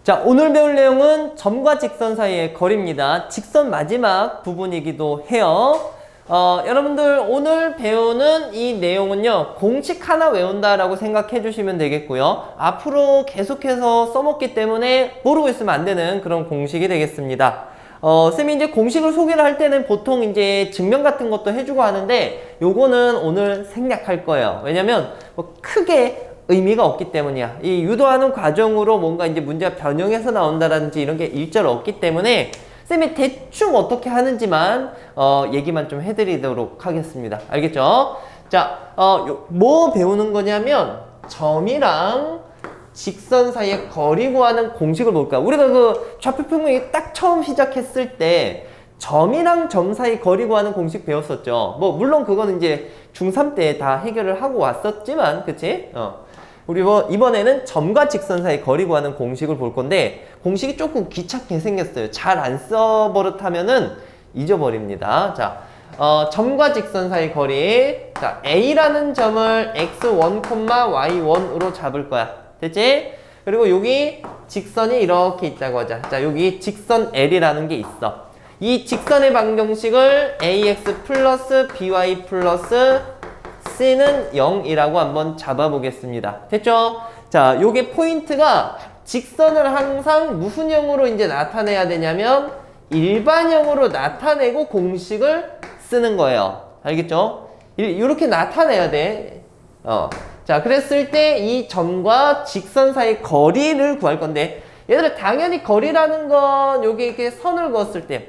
자, 오늘 배울 내용은 점과 직선 사이의 거리입니다. 직선 마지막 부분이기도 해요. 여러분들 오늘 배우는 이 내용은요, 공식 하나 외운다라고 생각해 주시면 되겠고요. 앞으로 계속해서 써먹기 때문에 모르고 있으면 안 되는 그런 공식이 되겠습니다. 쌤이 이제 공식을 소개를 할 때는 보통 이제 증명 같은 것도 해주고 하는데, 요거는 오늘 생략할 거예요. 왜냐면 뭐 크게 의미가 없기 때문이야. 이 유도하는 과정으로 뭔가 이제 문제가 변형해서 나온다든지 이런 게 일절 없기 때문에 쌤이 대충 어떻게 하는지만 얘기만 좀 해드리도록 하겠습니다. 알겠죠? 자, 뭐 배우는 거냐면 점이랑 직선 사이의 거리 구하는 공식을 볼까? 우리가 그 좌표 평면이 딱 처음 시작했을 때 점이랑 점 사이 거리 구하는 공식 배웠었죠. 뭐 물론 그거는 이제 중3 때 다 해결을 하고 왔었지만, 그치? 우리 뭐 이번에는 점과 직선 사이 거리 구하는 공식을 볼 건데, 공식이 조금 귀찮게 생겼어요. 잘 안 써버릇하면은 잊어버립니다. 자, 점과 직선 사이 거리. 자, A라는 점을 x1, y1으로 잡을 거야. 됐지? 그리고 여기 직선이 이렇게 있다고 하자. 자, 여기 직선 L이라는 게 있어. 이 직선의 방정식을 ax 플러스 by 플러스 c는 0이라고 한번 잡아보겠습니다. 됐죠? 자, 요게 포인트가 직선을 항상 무슨 형으로 이제 나타내야 되냐면 일반형으로 나타내고 공식을 쓰는 거예요. 알겠죠? 이렇게 나타내야 돼. 자, 그랬을 때 이 점과 직선 사이 거리를 구할 건데, 얘들아 당연히 거리라는 건 여기 이렇게 선을 그었을 때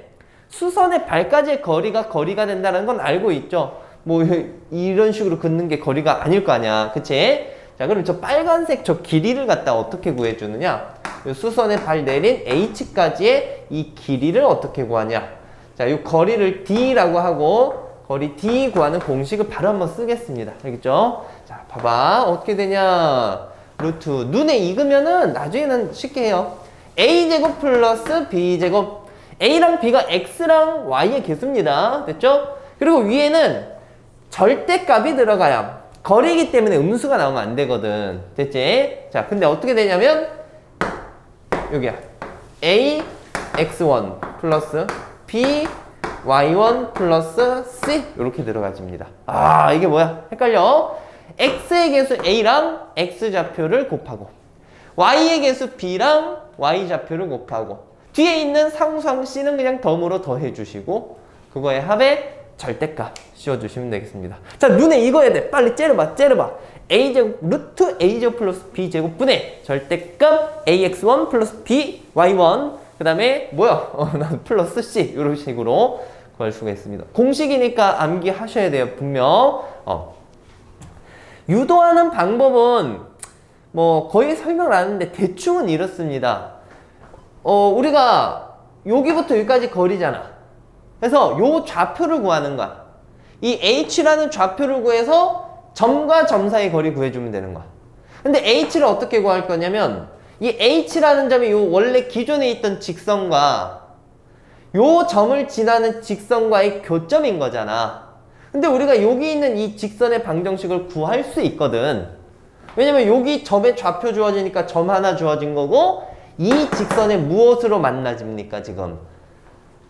수선의 발까지의 거리가 된다는 건 알고 있죠? 뭐 이런 식으로 긋는 게 거리가 아닐 거 아니야. 그치? 자, 그럼 저 빨간색 저 길이를 갖다 어떻게 구해주느냐? 요 수선의 발 내린 H까지의 이 길이를 어떻게 구하냐? 자, 요 거리를 D라고 하고 거리 D 구하는 공식을 바로 한번 쓰겠습니다. 알겠죠? 자, 봐봐. 어떻게 되냐? 루트. 눈에 익으면은 나중에는 쉽게 해요. A제곱 플러스 B제곱. A랑 B가 X랑 Y의 개수입니다. 됐죠? 그리고 위에는 절대값이 들어가야 거리이기 때문에 음수가 나오면 안 되거든. 됐지? 자, 근데 어떻게 되냐면 여기야. A x1 플러스 B y1 플러스 c 이렇게 들어가집니다. 아, 이게 뭐야? 헷갈려. x의 개수 a랑 x좌표를 곱하고 y의 개수 b랑 y좌표를 곱하고 뒤에 있는 상수항 c는 그냥 덤으로 더해주시고 그거의 합에 절대값 씌워주시면 되겠습니다. 자, 눈에 익어야 돼. 빨리 째려봐. a제곱 루트 a제곱 플러스 b제곱 분의 절대값 ax1 플러스 by1 그 다음에 뭐야? 플러스 c 이런 식으로 구할 수가 있습니다. 공식이니까 암기하셔야 돼요. 분명. 유도하는 방법은 뭐 거의 설명을 안 하는데 대충은 이렇습니다. 우리가 여기부터 여기까지 거리잖아. 그래서 요 좌표를 구하는 거야. 이 h라는 좌표를 구해서 점과 점 사이 거리 구해주면 되는 거야. 근데 h를 어떻게 구할 거냐면 이 h라는 점이 요 원래 기존에 있던 직선과 요 점을 지나는 직선과의 교점인 거잖아. 근데 우리가 여기 있는 이 직선의 방정식을 구할 수 있거든. 왜냐면 여기 점의 좌표 주어지니까 점 하나 주어진 거고 이 직선에 무엇으로 만나집니까 지금?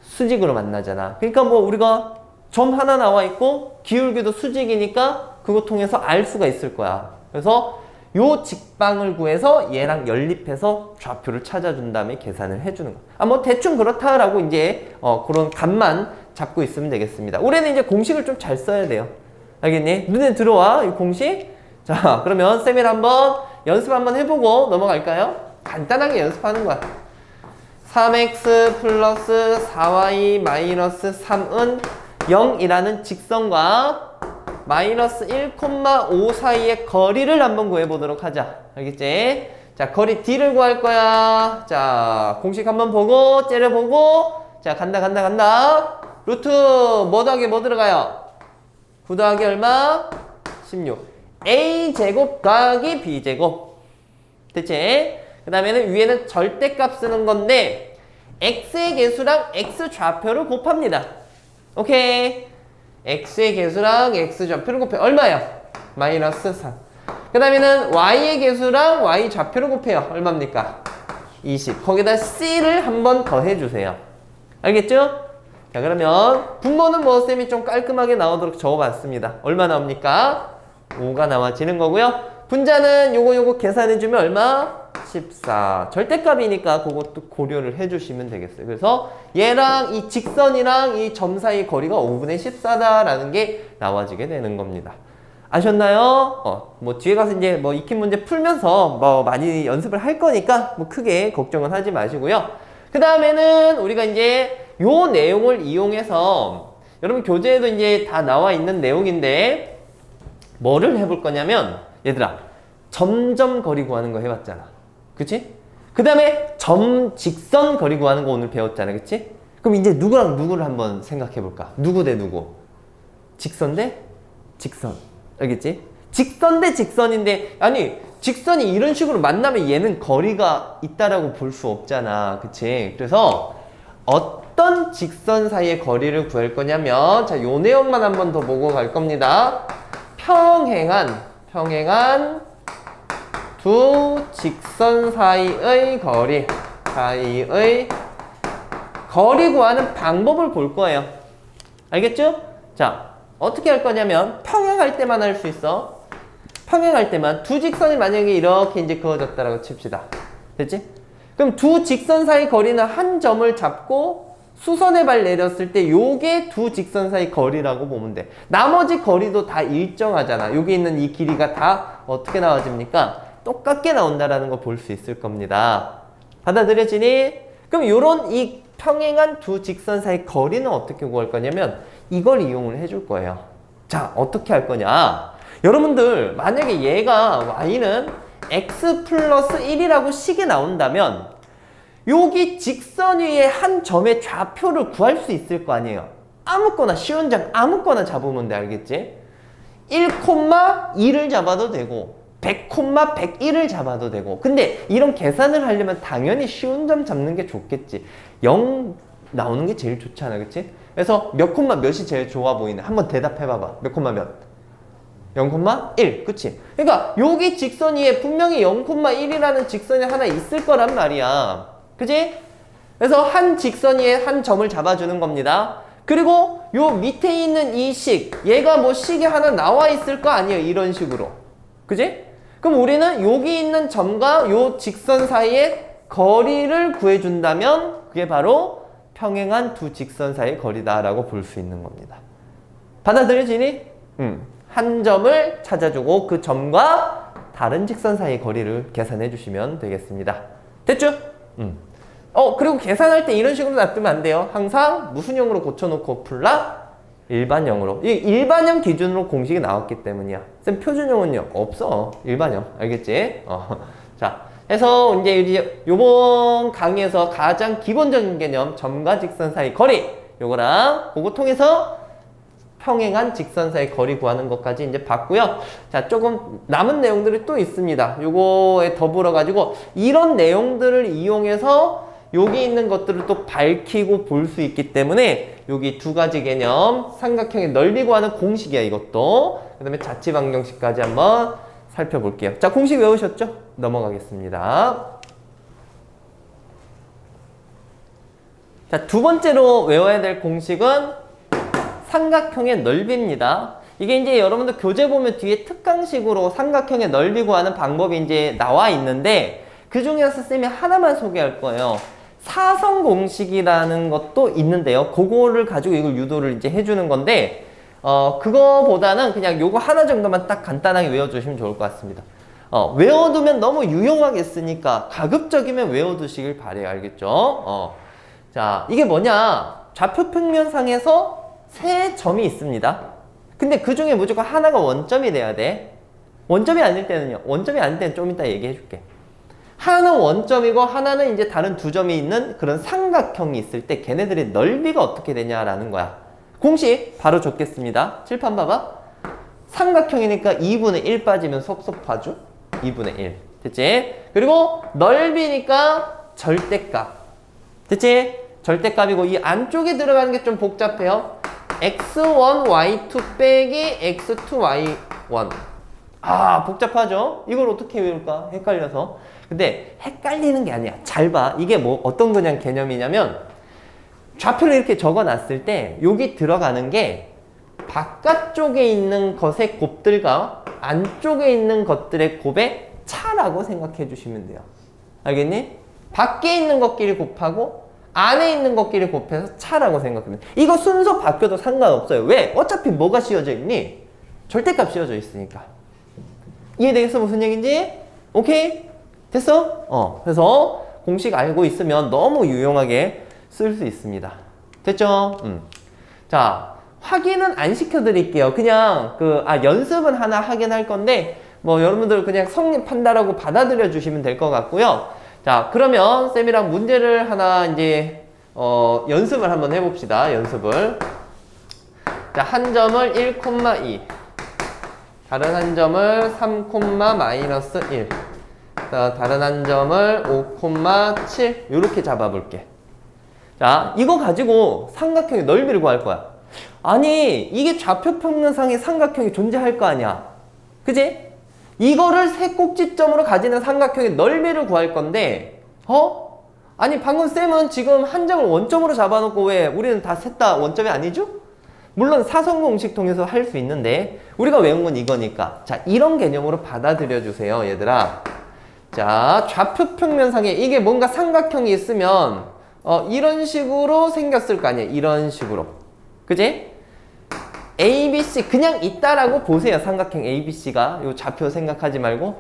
수직으로 만나잖아. 그러니까 뭐 우리가 점 하나 나와 있고 기울기도 수직이니까 그거 통해서 알 수가 있을 거야. 그래서 요 직방을 구해서 얘랑 연립해서 좌표를 찾아준 다음에 계산을 해주는 거야. 뭐 대충 그렇다라고 이제 그런 감만 잡고 있으면 되겠습니다. 올해는 이제 공식을 좀 잘 써야 돼요. 알겠니? 눈에 들어와 이 공식. 자, 그러면 쌤이 한번 연습 한번 해보고 넘어갈까요? 간단하게 연습하는 거야. 3x 플러스 4y 마이너스 3은 0이라는 직선과 마이너스 1,5 사이의 거리를 한번 구해보도록 하자. 알겠지? 자, 거리 D를 구할 거야. 자, 공식 한번 보고, 째려보고. 자, 간다. 루트 뭐 더하기 뭐 들어가요? 9 더하기 얼마? 16. A제곱 더하기 B제곱. 됐지? 그 다음에는 위에는 절대값 쓰는 건데 x의 개수랑 x좌표를 곱합니다. 오케이. x의 개수랑 x좌표를 곱해. 얼마야? 마이너스 3. 그 다음에는 y의 개수랑 y좌표를 곱해요. 얼마입니까? 20. 거기다 C를 한 번 더 해주세요. 알겠죠? 자, 그러면 분모는 뭐 쌤이 좀 깔끔하게 나오도록 적어봤습니다. 얼마 나옵니까? 5가 나와지는 거고요. 분자는 요거 계산해주면 얼마? 14. 절대값이니까 그것도 고려를 해주시면 되겠어요. 그래서 얘랑 이 직선이랑 이 점 사이 거리가 5분의 14다라는 게 나와지게 되는 겁니다. 아셨나요? 뭐 뒤에 가서 이제 뭐 익힌 문제 풀면서 뭐 많이 연습을 할 거니까 뭐 크게 걱정은 하지 마시고요. 그 다음에는 우리가 이제 요 내용을 이용해서 여러분 교재에도 이제 다 나와 있는 내용인데 뭐를 해볼 거냐면 얘들아 점점 거리 구하는 거 해봤잖아. 그치? 그 다음에 점 직선 거리 구하는 거 오늘 배웠잖아. 그치? 그럼 이제 누구랑 누구를 한번 생각해 볼까? 누구 대 누구? 직선 대 직선. 알겠지? 직선 대 직선인데 아니 직선이 이런 식으로 만나면 얘는 거리가 있다라고 볼 수 없잖아. 그치? 그래서 어떤 직선 사이의 거리를 구할 거냐면 자, 요 내용만 한번 더 보고 갈 겁니다. 평행한 두 직선 사이의 거리 구하는 방법을 볼 거예요. 알겠죠? 자, 어떻게 할 거냐면 평행할 때만 할 수 있어. 평행할 때만 두 직선이 만약에 이렇게 이제 그어졌다라고 칩시다. 됐지? 그럼 두 직선 사이 거리는 한 점을 잡고 수선의 발 내렸을 때 요게 두 직선 사이 거리라고 보면 돼. 나머지 거리도 다 일정하잖아. 여기 있는 이 길이가 다 어떻게 나와집니까? 똑같게 나온다라는 거 볼 수 있을 겁니다. 받아들여지니? 그럼 요런 이 평행한 두 직선 사이 거리는 어떻게 구할 거냐면 이걸 이용을 해줄 거예요. 자, 어떻게 할 거냐? 여러분들 만약에 얘가 y는 x 플러스 1이라고 식이 나온다면 여기 직선 위에 한 점의 좌표를 구할 수 있을 거 아니에요. 아무거나 쉬운 점 아무거나 잡으면 돼. 알겠지? 1,2를 잡아도 되고 100,101을 잡아도 되고 근데 이런 계산을 하려면 당연히 쉬운 점 잡는 게 좋겠지. 0 나오는 게 제일 좋잖아. 그치? 그래서 몇 콤마 몇이 제일 좋아 보이네. 한번 대답해 봐봐. 몇 콤마 몇? 0,1. 그치? 그러니까 여기 직선 위에 분명히 0,1이라는 직선이 하나 있을 거란 말이야. 그치? 그래서 한 직선 위에 한 점을 잡아주는 겁니다. 그리고 요 밑에 있는 이 식, 얘가 뭐 식이 하나 나와 있을 거 아니에요. 이런 식으로. 그치? 그럼 우리는 여기 있는 점과 요 직선 사이의 거리를 구해준다면 그게 바로 평행한 두 직선 사이의 거리다라고 볼 수 있는 겁니다. 받아들여지니? 한 점을 찾아주고 그 점과 다른 직선 사이의 거리를 계산해 주시면 되겠습니다. 됐죠? 그리고 계산할 때 이런 식으로 놔두면 안 돼요. 항상 무슨 형으로 고쳐놓고 풀라? 일반형으로. 이 일반형 기준으로 공식이 나왔기 때문이야. 쌤 표준형은요? 없어. 일반형. 알겠지? 자, 해서 이제 요번 강의에서 가장 기본적인 개념 점과 직선 사이 거리 요거랑 그거 통해서 평행한 직선 사이 거리 구하는 것까지 이제 봤고요. 자, 조금 남은 내용들이 또 있습니다. 요거에 더불어 가지고 이런 내용들을 이용해서 여기 있는 것들을 또 밝히고 볼 수 있기 때문에 여기 두 가지 개념 삼각형의 넓이 구하는 공식이야 이것도. 그 다음에 자취방정식까지 한번 살펴볼게요. 자, 공식 외우셨죠? 넘어가겠습니다. 자, 두 번째로 외워야 될 공식은 삼각형의 넓이입니다. 이게 이제 여러분들 교재 보면 뒤에 특강식으로 삼각형의 넓이 구하는 방법이 이제 나와 있는데 그 중에서 쌤이 하나만 소개할 거예요. 사선 공식이라는 것도 있는데요. 그거를 가지고 이걸 유도를 이제 해주는 건데 그거보다는 그냥 요거 하나 정도만 딱 간단하게 외워주시면 좋을 것 같습니다. 외워두면 너무 유용하겠으니까 가급적이면 외워두시길 바래요. 알겠죠? 자, 이게 뭐냐? 좌표 평면상에서 세 점이 있습니다. 근데 그 중에 무조건 하나가 원점이 돼야 돼. 원점이 아닐 때는요. 원점이 아닐 때는 좀 이따 얘기해 줄게. 하나는 원점이고 하나는 이제 다른 두 점이 있는 그런 삼각형이 있을 때 걔네들의 넓이가 어떻게 되냐라는 거야. 공식 바로 줬겠습니다. 칠판 봐봐. 삼각형이니까 2분의 1 빠지면 섭섭하죠? 2분의 1. 됐지? 그리고 넓이니까 절대값. 됐지? 절대값이고 이 안쪽에 들어가는 게 좀 복잡해요. x1, y2 빼기 x2, y1. 아, 복잡하죠? 이걸 어떻게 외울까? 헷갈려서. 근데 헷갈리는 게 아니야. 잘 봐. 이게 뭐 어떤 그냥 개념이냐면 좌표를 이렇게 적어 놨을 때 여기 들어가는 게 바깥쪽에 있는 것의 곱들과 안쪽에 있는 것들의 곱의 차라고 생각해 주시면 돼요. 알겠니? 밖에 있는 것끼리 곱하고 안에 있는 것끼리 곱해서 차라고 생각하면 돼. 이거 순서 바뀌어도 상관없어요. 왜? 어차피 뭐가 씌워져 있니? 절대값 씌워져 있으니까. 이해되겠어? 무슨 얘기인지? 오케이? 됐어? 그래서 공식 알고 있으면 너무 유용하게 쓸 수 있습니다. 됐죠? 자, 확인은 안 시켜드릴게요. 그냥 연습은 하나 하긴 할 건데 뭐 여러분들 그냥 성립한다라고 받아들여 주시면 될 것 같고요. 자, 그러면 쌤이랑 문제를 하나 이제 연습을 한번 해봅시다. 연습을. 자, 한 점을 1,2, 다른 한 점을 3, -1, 자, 다른 한 점을 5,7 이렇게 잡아볼게. 자, 이거 가지고 삼각형의 넓이를 구할 거야. 아니, 이게 좌표평면상의 삼각형이 존재할 거 아니야. 그지? 이거를 세 꼭지점으로 가지는 삼각형의 넓이를 구할 건데, 아니, 방금 쌤은 지금 한 점을 원점으로 잡아놓고 왜 우리는 다 셋 다 원점이 아니죠? 물론 사선 공식 통해서 할 수 있는데, 우리가 외운 건 이거니까. 자, 이런 개념으로 받아들여 주세요, 얘들아. 자, 좌표평면상에 이게 뭔가 삼각형이 있으면, 이런 식으로 생겼을 거 아니에요. 이런 식으로. 그지? ABC 그냥 있다라고 보세요. 삼각형 ABC가 요 좌표 생각하지 말고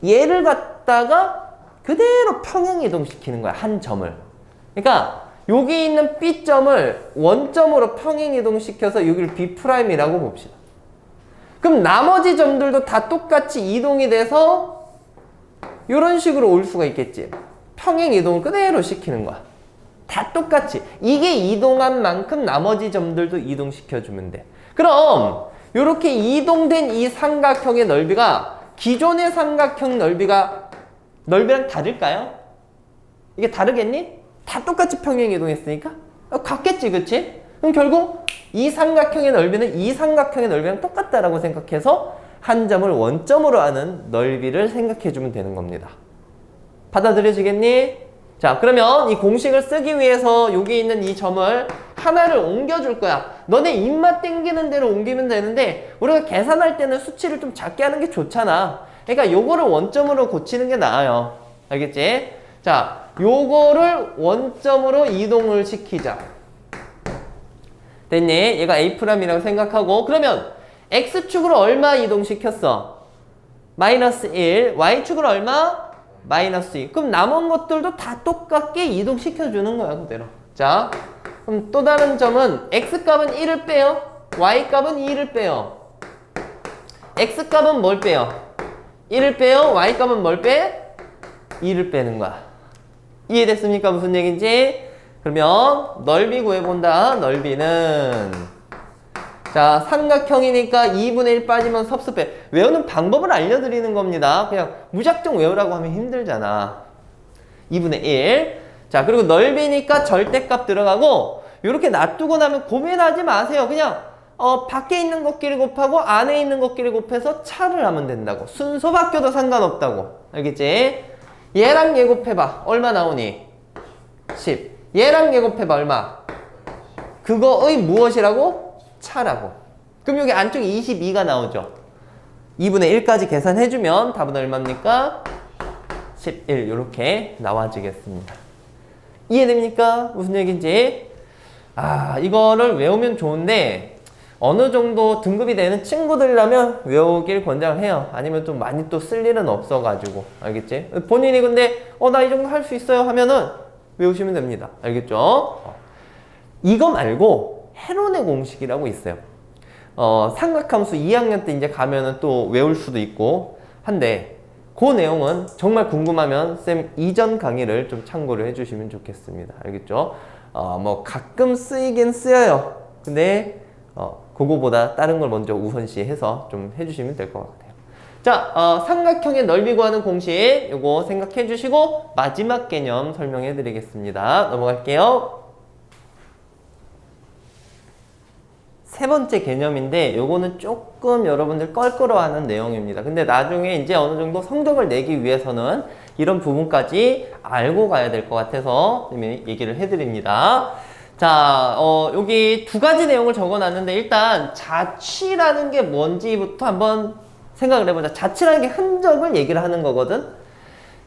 얘를 갖다가 그대로 평행 이동시키는 거야. 한 점을. 그러니까 여기 있는 B점을 원점으로 평행 이동시켜서 여기를 B'이라고 봅시다. 그럼 나머지 점들도 다 똑같이 이동이 돼서 이런 식으로 올 수가 있겠지. 평행 이동을 그대로 시키는 거야. 다 똑같이. 이게 이동한 만큼 나머지 점들도 이동시켜주면 돼. 그럼 이렇게 이동된 이 삼각형의 넓이가 기존의 삼각형 넓이랑 다를까요? 이게 다르겠니? 다 똑같이 평행 이동했으니까? 같겠지, 그치? 그럼 결국 이 삼각형의 넓이는 이 삼각형의 넓이랑 똑같다라고 생각해서 한 점을 원점으로 하는 넓이를 생각해주면 되는 겁니다. 받아들여지겠니? 자, 그러면 이 공식을 쓰기 위해서 여기 있는 이 점을 하나를 옮겨줄 거야. 너네 입맛 땡기는 대로 옮기면 되는데 우리가 계산할 때는 수치를 좀 작게 하는 게 좋잖아. 그러니까 요거를 원점으로 고치는 게 나아요. 알겠지? 자, 요거를 원점으로 이동을 시키자. 됐니? 얘가 A'이라고 생각하고 그러면 X축으로 얼마 이동시켰어? -1. Y축으로 얼마? -2. 그럼 남은 것들도 다 똑같게 이동시켜주는 거야, 그대로. 자, 그럼 또 다른 점은 X값은 1을 빼요. Y값은 2를 빼요. X값은 뭘 빼요? 1을 빼요. Y값은 뭘 빼? 2를 빼는 거야. 이해됐습니까? 무슨 얘기인지? 그러면 넓이 구해본다. 넓이는 자, 삼각형이니까 2분의 1 빠지면 섭섭해. 외우는 방법을 알려드리는 겁니다. 그냥 무작정 외우라고 하면 힘들잖아. 2분의 1. 자, 그리고 넓이니까 절대값 들어가고 이렇게 놔두고 나면 고민하지 마세요. 그냥 밖에 있는 것끼리 곱하고 안에 있는 것끼리 곱해서 차를 하면 된다고. 순서 바뀌어도 상관없다고. 알겠지? 얘랑 얘 곱해봐. 얼마 나오니? 10. 얘랑 얘 곱해봐. 얼마? 그거의 무엇이라고? 차라고. 그럼 여기 안쪽에 22가 나오죠. 2분의 1까지 계산해주면 답은 얼마입니까? 11 이렇게 나와지겠습니다. 이해됩니까? 무슨 얘기인지? 이거를 외우면 좋은데 어느 정도 등급이 되는 친구들이라면 외우길 권장해요. 아니면 좀 많이 또 쓸 일은 없어가지고. 알겠지? 본인이 근데 나 이 정도 할 수 있어요 하면은 외우시면 됩니다. 알겠죠? 이거 말고 헤론의 공식이라고 있어요. 삼각함수 2학년 때 이제 가면은 또 외울 수도 있고 한데 그 내용은 정말 궁금하면 쌤 이전 강의를 좀 참고를 해주시면 좋겠습니다. 알겠죠? 뭐 가끔 쓰이긴 쓰여요. 근데 그거보다 다른 걸 먼저 우선시해서 좀 해주시면 될 것 같아요. 자, 삼각형의 넓이 구하는 공식 요거 생각해 주시고 마지막 개념 설명해 드리겠습니다. 넘어갈게요. 세 번째 개념인데 요거는 조금 여러분들 껄끄러워하는 내용입니다. 근데 나중에 이제 어느 정도 성적을 내기 위해서는 이런 부분까지 알고 가야 될 것 같아서 얘기를 해드립니다. 자, 여기 두 가지 내용을 적어놨는데 일단 자취라는 게 뭔지부터 한번 생각을 해보자. 자취라는 게 흔적을 얘기를 하는 거거든.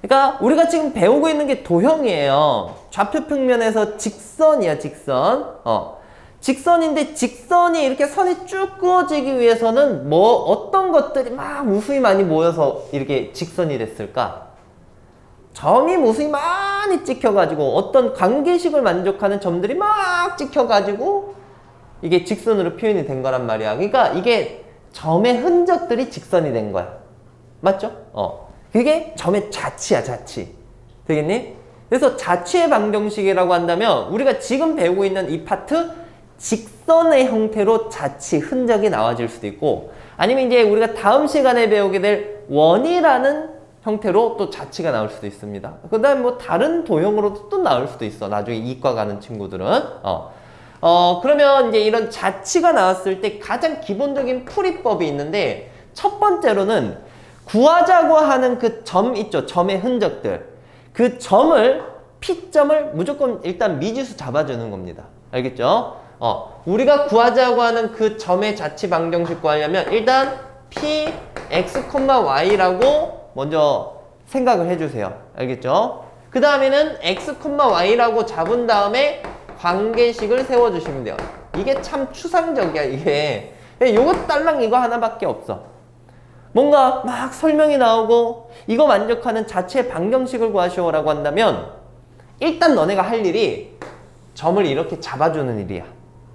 그러니까 우리가 지금 배우고 있는 게 도형이에요. 좌표 평면에서 직선이야, 직선. 직선인데 직선이 이렇게 선이 쭉 그어지기 위해서는 어떤 것들이 막 무수히 많이 모여서 이렇게 직선이 됐을까? 점이 무수히 많이 찍혀가지고 어떤 관계식을 만족하는 점들이 막 찍혀가지고 이게 직선으로 표현이 된 거란 말이야. 그러니까 이게 점의 흔적들이 직선이 된 거야. 맞죠? 그게 점의 자취야, 자취. 되겠니? 그래서 자취의 방정식이라고 한다면 우리가 지금 배우고 있는 이 파트 직선의 형태로 자취, 흔적이 나와질 수도 있고 아니면 이제 우리가 다음 시간에 배우게 될 원이라는 형태로 또 자취가 나올 수도 있습니다. 그 다음에 뭐 다른 도형으로도 또 나올 수도 있어. 나중에 이과 가는 친구들은. 그러면 이제 이런 자취가 나왔을 때 가장 기본적인 풀이법이 있는데 첫 번째로는 구하자고 하는 그 점 있죠. 점의 흔적들. 그 점을, P점을 무조건 일단 미지수 잡아주는 겁니다. 알겠죠? 우리가 구하자고 하는 그 점의 자취 방정식 구하려면 일단 P, X, Y라고 먼저 생각을 해주세요. 알겠죠? 그 다음에는 X, Y라고 잡은 다음에 관계식을 세워주시면 돼요. 이게 참 추상적이야, 이게. 요거 딸랑 이거 하나밖에 없어. 뭔가 막 설명이 나오고 이거 만족하는 자체의 방정식을 구하시오라고 한다면 일단 너네가 할 일이 점을 이렇게 잡아주는 일이야.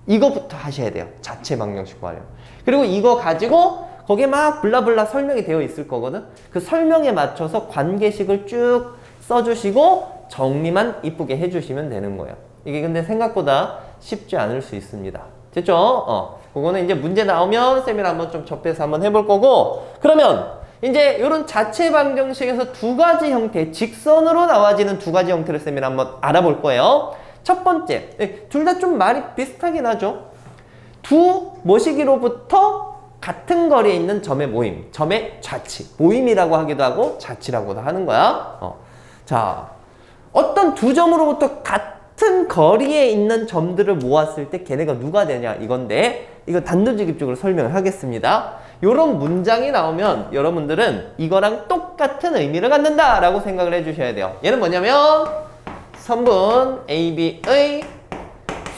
이거부터 하셔야 돼요. 자체 방정식 구하려면. 그리고 이거 가지고 거기에 막 블라블라 설명이 되어 있을 거거든. 그 설명에 맞춰서 관계식을 쭉 써주시고 정리만 이쁘게 해주시면 되는 거예요. 이게 근데 생각보다 쉽지 않을 수 있습니다. 됐죠? 그거는 이제 문제 나오면 쌤이랑 한번 좀 접해서 한번 해볼 거고 그러면 이제 이런 자체 방정식에서 두 가지 형태, 직선으로 나와지는 두 가지 형태를 쌤이랑 한번 알아볼 거예요. 첫 번째, 둘 다 좀 말이 비슷하긴 하죠. 두 모시기로부터 같은 거리에 있는 점의 모임, 점의 자취, 모임이라고 하기도 하고 자취라고도 하는 거야. 자, 어떤 두 점으로부터 같은 거리에 있는 점들을 모았을 때 걔네가 누가 되냐 이건데 이거 단도직입적으로 설명을 하겠습니다. 이런 문장이 나오면 여러분들은 이거랑 똑같은 의미를 갖는다 라고 생각을 해주셔야 돼요. 얘는 뭐냐면 선분 AB의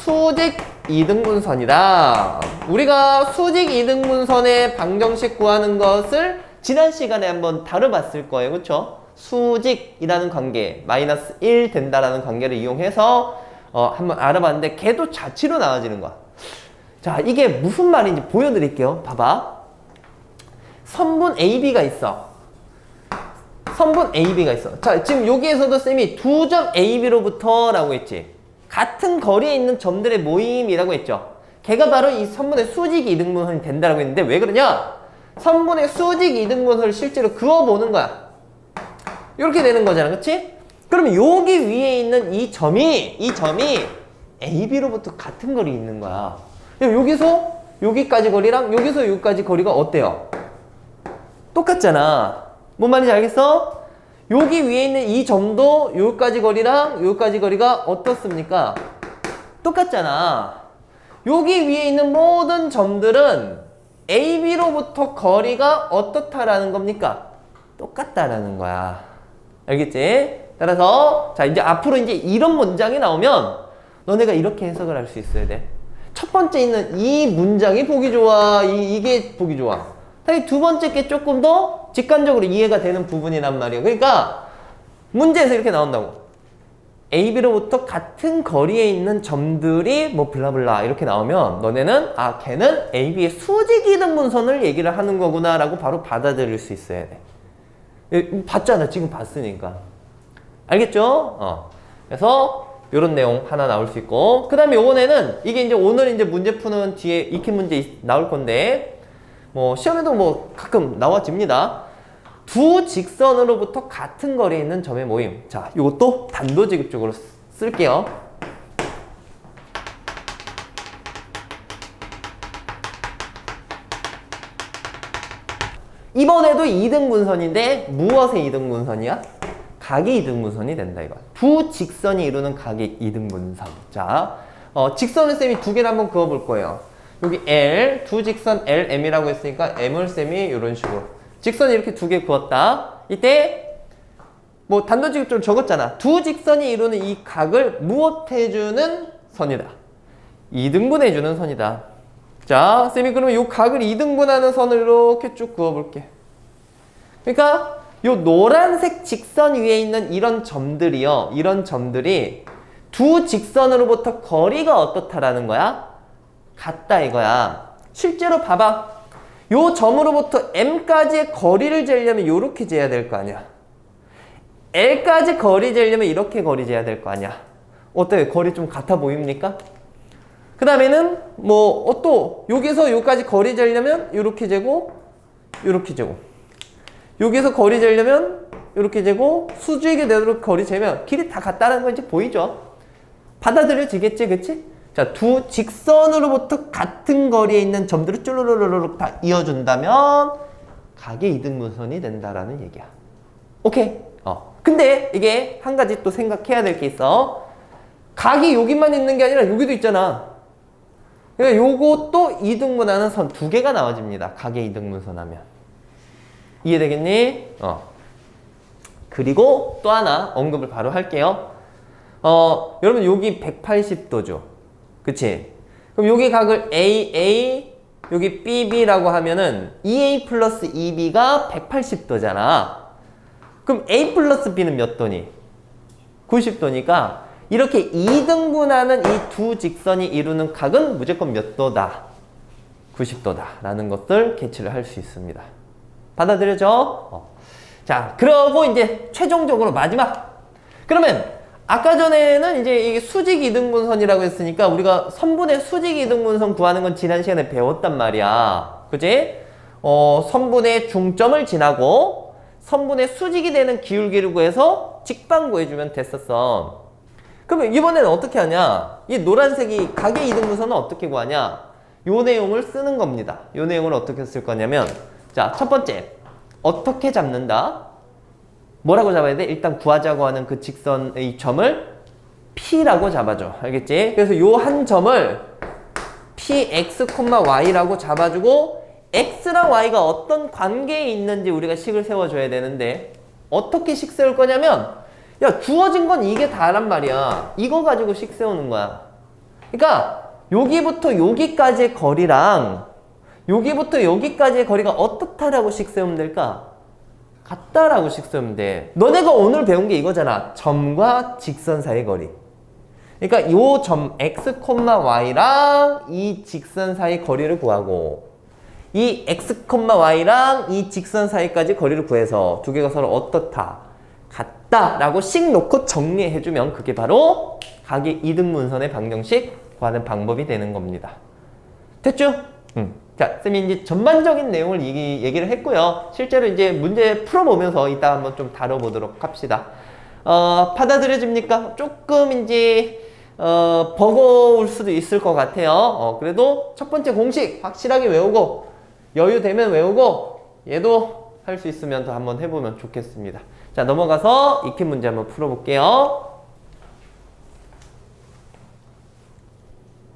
수직 이등분선이다. 우리가 수직 이등분선의 방정식 구하는 것을 지난 시간에 한번 다뤄봤을 거예요. 그렇죠? 수직이라는 관계, 마이너스 1 된다라는 관계를 이용해서 한번 알아봤는데 걔도 자취로 나와지는 거야. 자, 이게 무슨 말인지 보여드릴게요. 봐봐. 선분 AB가 있어. 선분 AB가 있어. 자, 지금 여기에서도 쌤이 두 점 AB로부터 라고 했지. 같은 거리에 있는 점들의 모임이라고 했죠. 걔가 바로 이 선분의 수직 이등분선이 된다라고 했는데 왜 그러냐? 선분의 수직 이등분선을 실제로 그어보는 거야. 이렇게 되는 거잖아. 그치? 그러면 여기 위에 있는 이 점이 AB로부터 같은 거리에 있는 거야. 여기서 여기까지 거리랑 여기서 여기까지 거리가 어때요? 똑같잖아. 뭔 말인지 알겠어? 여기 위에 있는 이 점도 여기까지 거리랑 여기까지 거리가 어떻습니까? 똑같잖아. 여기 위에 있는 모든 점들은 AB로부터 거리가 어떻다라는 겁니까? 똑같다라는 거야. 알겠지? 따라서 자, 이제 앞으로 이제 이런 문장이 나오면 너네가 이렇게 해석을 할 수 있어야 돼. 첫 번째 있는 이 문장이 보기 좋아. 이게 보기 좋아. 사실 두 번째 게 조금 더 직관적으로 이해가 되는 부분이란 말이에요. 그러니까 문제에서 이렇게 나온다고. AB로부터 같은 거리에 있는 점들이 뭐 블라블라 이렇게 나오면 너네는 아, 걔는 AB의 수직 이등분선을 얘기를 하는 거구나 라고 바로 받아들일 수 있어야 돼. 봤잖아. 지금 봤으니까. 알겠죠? 그래서 요런 내용 하나 나올 수 있고 그 다음에 요번에는 이게 이제 오늘 이제 문제 푸는 뒤에 익히 문제 나올 건데 뭐 시험에도 뭐 가끔 나와집니다. 두 직선으로부터 같은 거리에 있는 점의 모임. 자, 요것도 단도직입적으로 쓸게요. 이번에도 이등분선인데 무엇의 이등분선이야? 각의 이등분선이 된다 이거. 두 직선이 이루는 각의 이등분선. 자, 직선을 쌤이 두 개를 한번 그어볼 거예요. 여기 L, 두 직선 LM이라고 했으니까 M을 쌤이 이런 식으로 직선 이렇게 두 개 그었다. 이때 뭐 단도직입적으로 적었잖아. 두 직선이 이루는 이 각을 무엇해주는 선이다. 이등분해주는 선이다. 자, 쌤이 그러면 이 각을 이등분하는 선을 이렇게 쭉 그어볼게. 그러니까 요 노란색 직선 위에 있는 이런 점들이요. 이런 점들이 두 직선으로부터 거리가 어떻다라는 거야? 같다 이거야. 실제로 봐봐. 요 점으로부터 M까지의 거리를 재려면 요렇게 재야 될 거 아니야. L까지 거리 재려면 이렇게 거리 재야 될 거 아니야. 어때요? 거리 좀 같아 보입니까? 그 다음에는 뭐 또 여기서 여기까지 거리 재려면 요렇게 재고 요렇게 재고 여기서 거리 재려면 요렇게 재고 수직이 되도록 거리 재면 길이 다 같다는 거 이제 보이죠? 받아들여지겠지, 그치? 자, 두 직선으로부터 같은 거리에 있는 점들을 쭈루루루룩 다 이어준다면 각의 이등분선이 된다라는 얘기야. 오케이? 근데 이게 한 가지 또 생각해야 될 게 있어. 각이 여기만 있는 게 아니라 여기도 있잖아. 그러니까 요것도 이등분하는 선 두 개가 나와집니다. 각의 이등분선 하면. 이해되겠니? 그리고 또 하나 언급을 바로 할게요. 여러분 여기 180도죠. 그치? 그럼 여기 각을 AA, 여기 BB라고 하면은 EA 플러스 EB가 180도잖아. 그럼 A 플러스 B는 몇 도니? 90도니까 이렇게 2등분하는 이 두 직선이 이루는 각은 무조건 몇 도다? 90도다 라는 것들 캐치를 할 수 있습니다. 받아들여져? 자, 그러고 이제 최종적으로 마지막. 그러면 아까 전에는 이제 이게 수직 이등분선이라고 했으니까 우리가 선분의 수직 이등분선 구하는 건 지난 시간에 배웠단 말이야. 그치? 선분의 중점을 지나고 선분의 수직이 되는 기울기를 구해서 직방 구해주면 됐었어. 그러면 이번에는 어떻게 하냐? 이 노란색이 각의 이등분선은 어떻게 구하냐? 요 내용을 쓰는 겁니다. 요 내용을 어떻게 쓸 거냐면, 자, 첫 번째, 어떻게 잡는다? 뭐라고 잡아야 돼? 일단 구하자고 하는 그 직선의 점을 P라고 잡아줘. 알겠지? 그래서 요 한 점을 Px, Y라고 잡아주고 X랑 Y가 어떤 관계에 있는지 우리가 식을 세워줘야 되는데 어떻게 식 세울 거냐면 야, 주어진 건 이게 다란 말이야. 이거 가지고 식 세우는 거야. 그러니까 여기부터 여기까지의 거리랑 여기부터 여기까지의 거리가 어떻다라고 식 세우면 될까? 같다라고 식 세우면 돼. 너네가 오늘 배운 게 이거잖아. 점과 직선 사이의 거리. 그러니까 요 점 x, y랑 이 직선 사이 거리를 구하고 이 x, y랑 이 직선 사이까지 거리를 구해서 두 개가 서로 어떻다, 같다라고 식 놓고 정리해주면 그게 바로 각의 이등분선의 방정식 구하는 방법이 되는 겁니다. 됐죠? 자, 쌤이 이제 전반적인 내용을 얘기를 했고요. 실제로 이제 문제 풀어보면서 이따 한번 좀 다뤄보도록 합시다. 받아들여집니까? 조금 이제 버거울 수도 있을 것 같아요. 그래도 첫 번째 공식 확실하게 외우고 여유 되면 외우고 얘도 할 수 있으면 더 한번 해보면 좋겠습니다. 자, 넘어가서 익힌 문제 한번 풀어볼게요.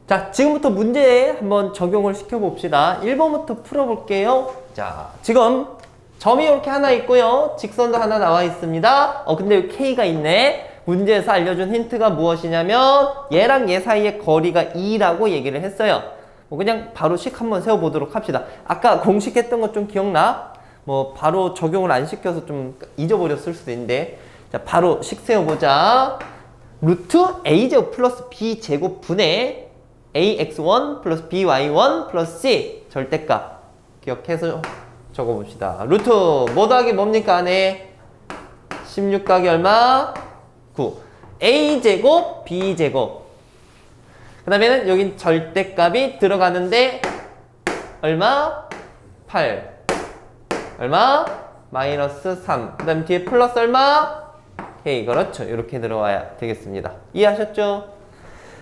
자, 지금부터 문제에 한번 적용을 시켜봅시다. 1번부터 풀어볼게요. 자, 지금 점이 이렇게 하나 있고요. 직선도 하나 나와 있습니다. 근데 여기 K가 있네. 문제에서 알려준 힌트가 무엇이냐면 얘랑 얘 사이의 거리가 2라고 얘기를 했어요. 그냥 바로 식 한번 세워보도록 합시다. 아까 공식 했던 거 좀 기억나? 바로 적용을 안 시켜서 좀 잊어버렸을 수도 있는데 자, 바로 식 세워보자. 루트 A제곱 플러스 B제곱 분의 ax1 플러스 by1 플러스 c 절대값 기억해서 적어봅시다. 루트 뭐 더하기 뭡니까? 안에 16 더하기 얼마? 9. a제곱 b제곱 그 다음에는 여긴 절대값이 들어가는데 얼마? 8 얼마? 마이너스 3 그 다음 뒤에 플러스 얼마? k 그렇죠. 이렇게 들어와야 되겠습니다. 이해하셨죠?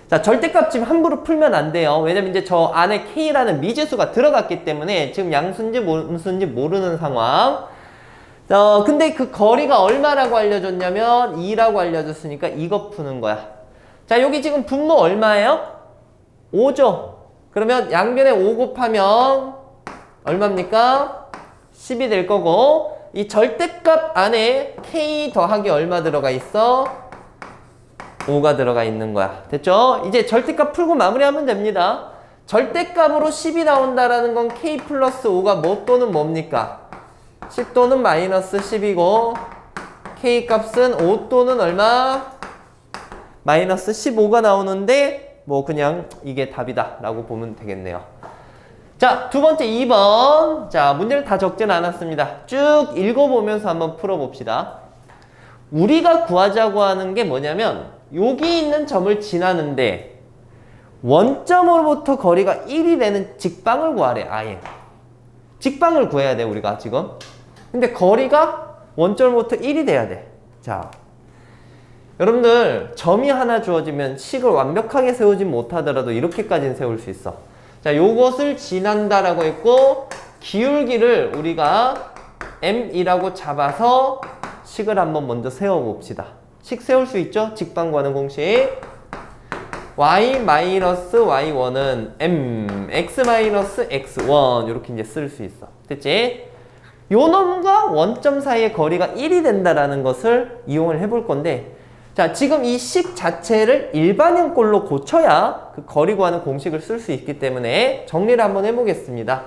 자, 절대값 지금 함부로 풀면 안 돼요. 왜냐면 이제 저 안에 K라는 미지수가 들어갔기 때문에 지금 양수인지 음수인지 모르는 상황. 근데 그 거리가 얼마라고 알려줬냐면 2라고 알려줬으니까 이거 푸는 거야. 자, 여기 지금 분모 얼마예요? 5죠. 그러면 양변에 5 곱하면 얼마입니까? 10이 될 거고, 이 절대값 안에 K 더하기 얼마 들어가 있어? 5가 들어가 있는 거야. 됐죠? 이제 절대값 풀고 마무리하면 됩니다. 절대값으로 10이 나온다라는 건 K 플러스 5가 뭐 또는 뭡니까? 10 또는 마이너스 10이고 K 값은 5 또는 얼마? 마이너스 15가 나오는데 뭐 그냥 이게 답이다 라고 보면 되겠네요. 자, 두 번째 2번. 자, 문제를 다 적진 않았습니다. 쭉 읽어보면서 한번 풀어봅시다. 우리가 구하자고 하는 게 뭐냐면 여기 있는 점을 지나는데 원점으로부터 거리가 1이 되는 직방을 구하래. 아예 직방을 구해야 돼 우리가 지금. 근데 거리가 원점으로부터 1이 돼야 돼. 자, 여러분들 점이 하나 주어지면 식을 완벽하게 세우지 못하더라도 이렇게까지는 세울 수 있어. 자, 요것을 지난다라고 했고 기울기를 우리가 m이라고 잡아서 식을 한번 먼저 세워봅시다. 식 세울 수 있죠? 직방 구하는 공식. y-y1은 m, x-x1 이렇게 이제 쓸 수 있어. 됐지? 요 놈과 원점 사이의 거리가 1이 된다라는 것을 이용을 해볼 건데, 자, 지금 이 식 자체를 일반형꼴로 고쳐야 그 거리 구하는 공식을 쓸 수 있기 때문에 정리를 한번 해보겠습니다.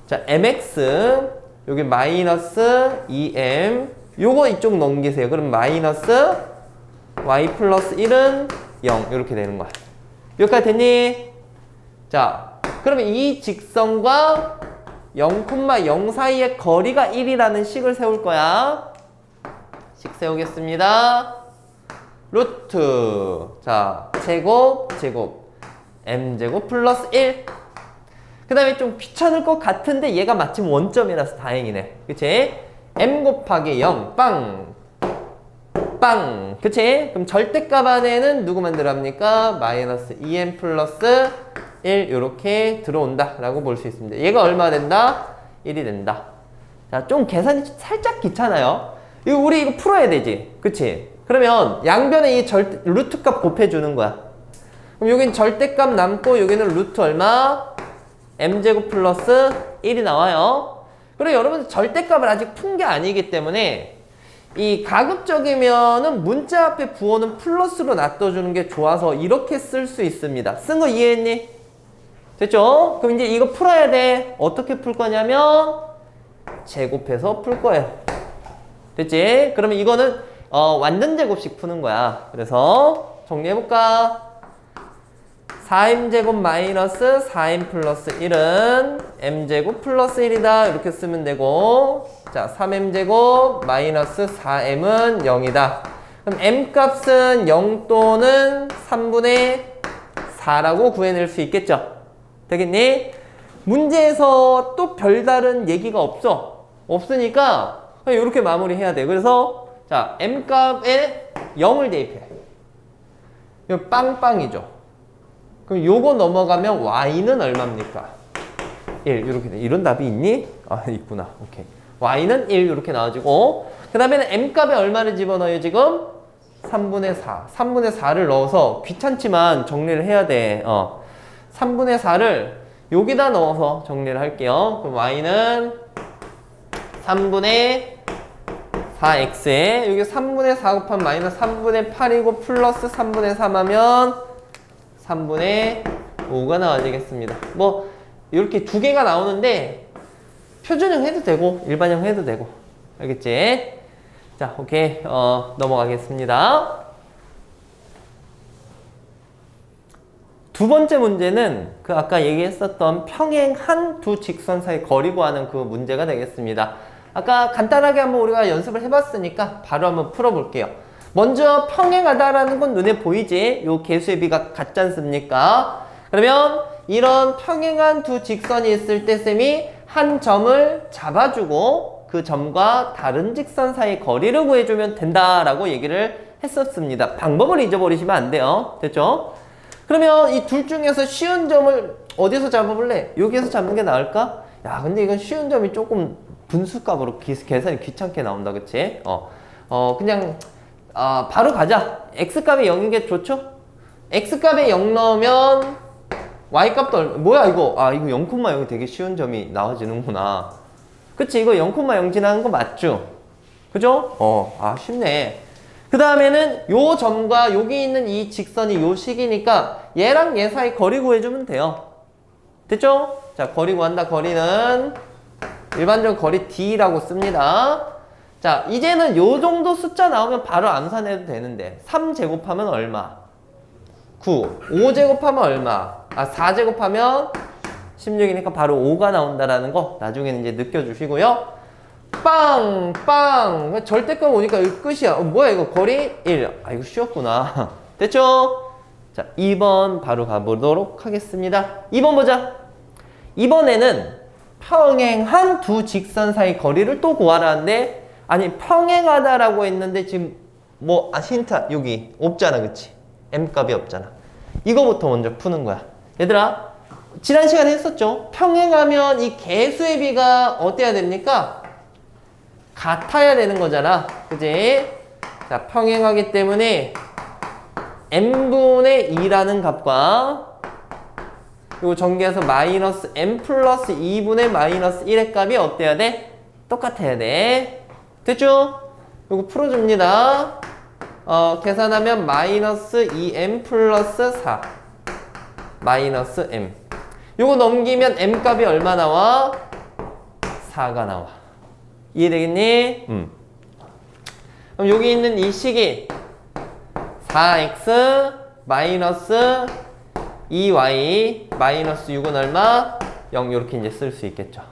자, mx 여기 마이너스 2m 요거 이쪽 넘기세요. 그럼 마이너스 y 플러스 1은 0 이렇게 되는 거야. 여기까지 됐니? 자, 그러면 이 직선과 0,0 사이의 거리가 1이라는 식을 세울 거야. 식 세우겠습니다. 루트, 자, 제곱 m제곱 플러스 1. 그 다음에 좀 귀찮을 것 같은데 얘가 마침 원점이라서 다행이네. 그치? m 곱하기 0 빵 그치? 그럼 절대값 안에는 누구만 들어갑니까? 마이너스 2m 플러스 1 이렇게 들어온다 라고 볼 수 있습니다. 얘가 얼마 된다? 1이 된다. 자, 좀 계산이 살짝 귀찮아요. 우리 이거 풀어야 되지. 그치? 그러면 양변에 이 루트값 곱해주는 거야. 그럼 여긴 절대값 남고 여기는 루트 얼마? m제곱 플러스 1이 나와요. 그리고 여러분 절대값을 아직 푼 게 아니기 때문에 이 가급적이면은 문자 앞에 부호는 플러스로 놔둬주는 게 좋아서 이렇게 쓸 수 있습니다. 쓴 거 이해했니? 됐죠? 그럼 이제 이거 풀어야 돼. 어떻게 풀 거냐면 제곱해서 풀 거예요. 됐지? 그러면 이거는 완전 제곱식 푸는 거야. 그래서 정리해볼까? 4m제곱 마이너스 4m 플러스 1은 m제곱 플러스 1이다. 이렇게 쓰면 되고, 자, 3m제곱 마이너스 4m은 0이다. 그럼 m값은 0 또는 3분의 4라고 구해낼 수 있겠죠? 되겠니? 문제에서 또 별다른 얘기가 없으니까 그냥 이렇게 마무리해야 돼. 그래서 자, m값에 0을 대입해. 이거 빵빵이죠. 그럼 요거 넘어가면 y는 얼마입니까? 1 이렇게 돼. 이런 답이 있니? 아, 있구나. 오케이. y는 1 이렇게 나와지고, 그 다음에는 m값에 얼마를 집어넣어요 지금? 3분의 4. 3분의 4를 넣어서 귀찮지만 정리를 해야 돼. 3분의 4를 여기다 넣어서 정리를 할게요. 그럼 y는 3분의 4x에 여기 3분의 4 곱하면 마이너스 3분의 8이고 플러스 3분의 3 하면 3분의 5가 나와지겠습니다. 뭐 이렇게 두 개가 나오는데 표준형 해도 되고 일반형 해도 되고. 알겠지? 자, 오케이. 넘어가겠습니다. 두 번째 문제는 그 아까 얘기했었던 평행한 두 직선 사이 거리 구하는 그 문제가 되겠습니다. 아까 간단하게 한번 우리가 연습을 해봤으니까 바로 한번 풀어볼게요. 먼저 평행하다라는 건 눈에 보이지? 요 개수의 비가 같지 않습니까? 그러면 이런 평행한 두 직선이 있을 때 쌤이 한 점을 잡아주고 그 점과 다른 직선 사이 거리를 구해주면 된다라고 얘기를 했었습니다. 방법을 잊어버리시면 안 돼요. 됐죠? 그러면 이 둘 중에서 쉬운 점을 어디서 잡아볼래? 여기에서 잡는 게 나을까? 야, 근데 이건 쉬운 점이 조금 분수값으로 계산이 귀찮게 나온다, 그치? 그냥 바로 가자. x값이 0인 게 좋죠? x값에 0 넣으면 y값도 뭐야 이거? 이거 0,0이 되게 쉬운 점이 나와지는구나. 그치? 이거 0,0 지나는 거 맞죠? 그죠? 쉽네. 그 다음에는 요 점과 여기 있는 이 직선이 요 식이니까 얘랑 얘 사이 거리 구해주면 돼요. 됐죠? 자, 거리 구한다. 거리는 일반적으로 거리 d라고 씁니다. 자, 이제는 요 정도 숫자 나오면 바로 암산해도 되는데 3제곱하면 얼마? 9. 5제곱하면 얼마? 4제곱하면 16이니까 바로 5가 나온다라는 거 나중에는 이제 느껴주시고요. 빵! 빵! 절대값 오니까 이거 끝이야. 뭐야 이거 거리 1. 이거 쉬웠구나. 됐죠? 자, 2번 바로 가보도록 하겠습니다. 2번 보자. 이번에는 평행한 두 직선 사이 거리를 또 구하라는데 아니 평행하다라고 했는데 지금 힌트 여기 없잖아, 그치? m값이 없잖아. 이거부터 먼저 푸는 거야. 얘들아, 지난 시간에 했었죠? 평행하면 이 개수의 비가 어때야 됩니까? 같아야 되는 거잖아. 그지? 자, 평행하기 때문에 n분의 2라는 값과 그리고 전개해서 마이너스 n 플러스 2분의 마이너스 1의 값이 어때야 돼? 똑같아야 돼. 됐죠? 이거 풀어줍니다. 계산하면 마이너스 2m 플러스 4 마이너스 m. 요거 넘기면 m 값이 얼마 나와? 4가 나와. 이해되겠니? 그럼 여기 있는 이 식이 4x 마이너스 2y 마이너스 6은 얼마? 0 이렇게 이제 쓸 수 있겠죠.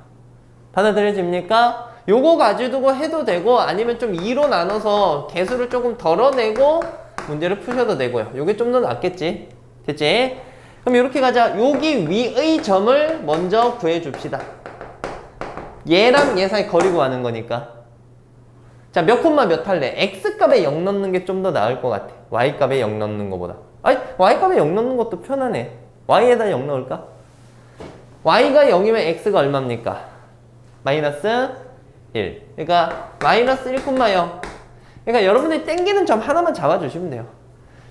받아들여집니까? 요거 가지고 해도 되고 아니면 좀 2로 나눠서 개수를 조금 덜어내고 문제를 푸셔도 되고요. 요게 좀 더 낫겠지. 됐지? 그럼 이렇게 가자. 여기 위의 점을 먼저 구해줍시다. 얘랑 얘 사이 거리 구하는 거니까. 자, 몇 콤마 몇 할래? x값에 0 넣는 게 좀 더 나을 것 같아. y값에 0 넣는 거보다. y값에 0 넣는 것도 편하네. y에다 0 넣을까? y가 0이면 x가 얼마입니까? 마이너스 1. 그러니까 마이너스 1,0. 그러니까 여러분들이 땡기는 점 하나만 잡아주시면 돼요.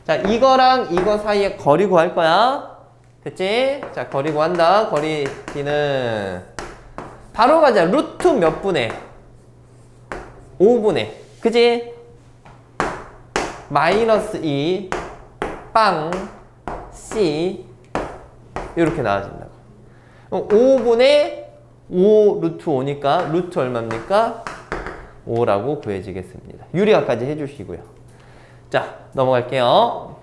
자, 이거랑 이거 사이에 거리 구할 거야. 됐지? 자, 거리 구한다. 거리 d는 바로 가자. 루트 몇 분의? 5분의. 그지? 마이너스 2 빵 c 이렇게 나와진다고. 5분의 5 루트 5니까 루트 얼마입니까? 5라고 구해지겠습니다. 유리화까지 해주시고요. 자, 넘어갈게요.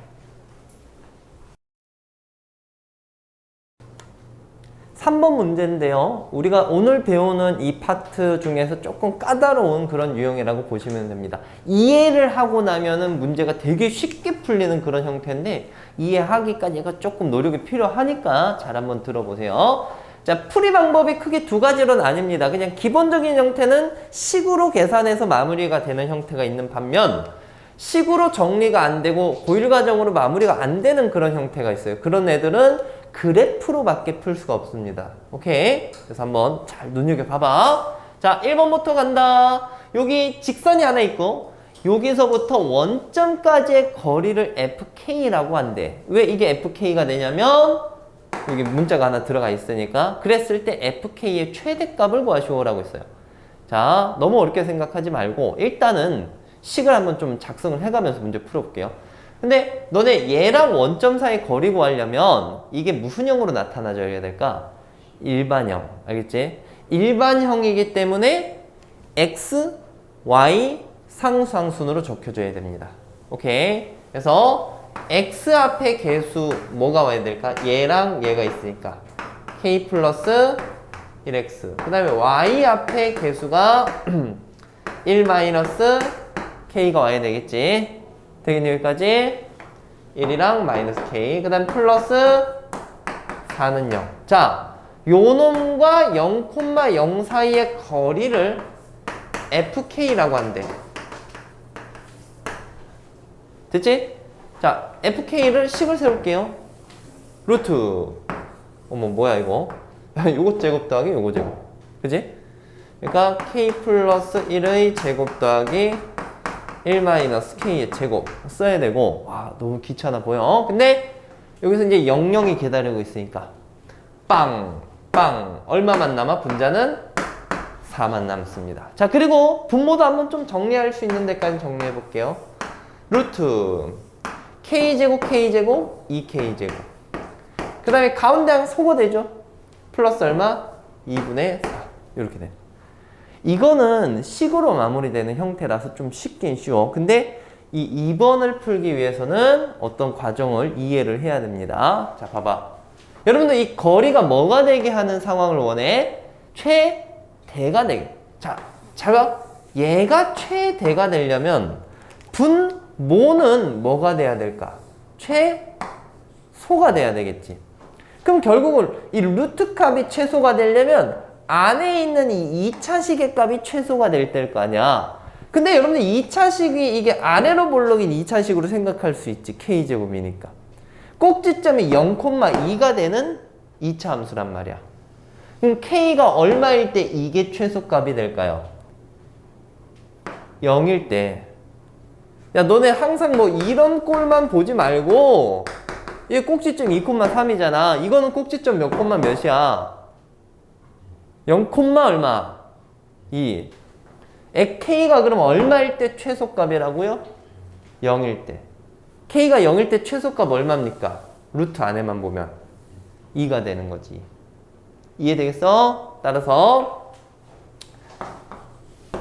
3번 문제인데요. 우리가 오늘 배우는 이 파트 중에서 조금 까다로운 그런 유형이라고 보시면 됩니다. 이해를 하고 나면은 문제가 되게 쉽게 풀리는 그런 형태인데 이해하기까지가 조금 노력이 필요하니까 잘 한번 들어보세요. 자, 풀이 방법이 크게 두 가지로 나뉩니다. 그냥 기본적인 형태는 식으로 계산해서 마무리가 되는 형태가 있는 반면 식으로 정리가 안 되고 고일 과정으로 마무리가 안 되는 그런 형태가 있어요. 그런 애들은 그래프로밖에 풀 수가 없습니다. 오케이? 그래서 한번 잘 눈여겨봐봐. 자, 1번부터 간다. 여기 직선이 하나 있고 여기서부터 원점까지의 거리를 fk라고 한대. 왜 이게 fk가 되냐면 여기 문자가 하나 들어가 있으니까 그랬을 때 fk의 최대값을 구하시오라고 했어요. 자, 너무 어렵게 생각하지 말고 일단은 식을 한번 좀 작성을 해가면서 문제 풀어볼게요. 근데 너네 얘랑 원점 사이 거리 구하려면 이게 무슨 형으로 나타나줘야 될까? 일반형. 알겠지? 일반형이기 때문에 x, y 상수항순으로 적혀줘야 됩니다. 오케이? 그래서 x 앞에 개수 뭐가 와야 될까? 얘랑 얘가 있으니까 k 플러스 1x. 그 다음에 y 앞에 개수가 1 마이너스 k가 와야 되겠지. 되겠니? 여기까지 1이랑 마이너스 k. 그 다음 플러스 4는 0. 자, 요 놈과 0,0 사이의 거리를 fk라고 한대. 됐지? 자, fk를 식을 세울게요. 루트. 어머, 뭐야, 이거? 요거 제곱 더하기 요거 제곱. 그지? 그러니까 k 플러스 1의 제곱 더하기 1 마이너스 k의 제곱 써야 되고, 와, 너무 귀찮아 보여. 근데 여기서 이제 00이 기다리고 있으니까 빵, 빵. 얼마만 남아? 분자는 4만 남습니다. 자, 그리고 분모도 한번 좀 정리할 수 있는 데까지 정리해 볼게요. 루트 k제곱 k제곱 2k제곱. 그 다음에 가운데 항 소거되죠. 플러스 얼마? 2분의 4. 이렇게 돼. 이거는 식으로 마무리되는 형태라서 좀 쉽긴 쉬워. 근데 이 2번을 풀기 위해서는 어떤 과정을 이해를 해야 됩니다. 자, 봐봐. 여러분들 이 거리가 뭐가 되게 하는 상황을 원해? 최대가 되게. 자, 잘 봐. 얘가 최대가 되려면 분모는 뭐가 돼야 될까? 최소가 돼야 되겠지. 그럼 결국은 이 루트 값이 최소가 되려면 안에 있는 이 2차식의 값이 최소가 될 때일 거 아니야. 근데 여러분들 2차식이 이게 아래로 볼록인 2차식으로 생각할 수 있지. k제곱이니까. 꼭지점이 0,2가 되는 2차 함수란 말이야. 그럼 k가 얼마일 때 이게 최소값이 될까요? 0일 때. 야, 너네 항상 뭐 이런 꼴만 보지 말고, 이게 꼭지점 2,3이잖아. 이거는 꼭지점 몇 콤마 몇이야? 0, 얼마? 2. k가 그럼 얼마일 때 최소값이라고요? 0일 때. k가 0일 때 최소값 얼마입니까? 루트 안에만 보면 2가 되는 거지. 이해되겠어? 따라서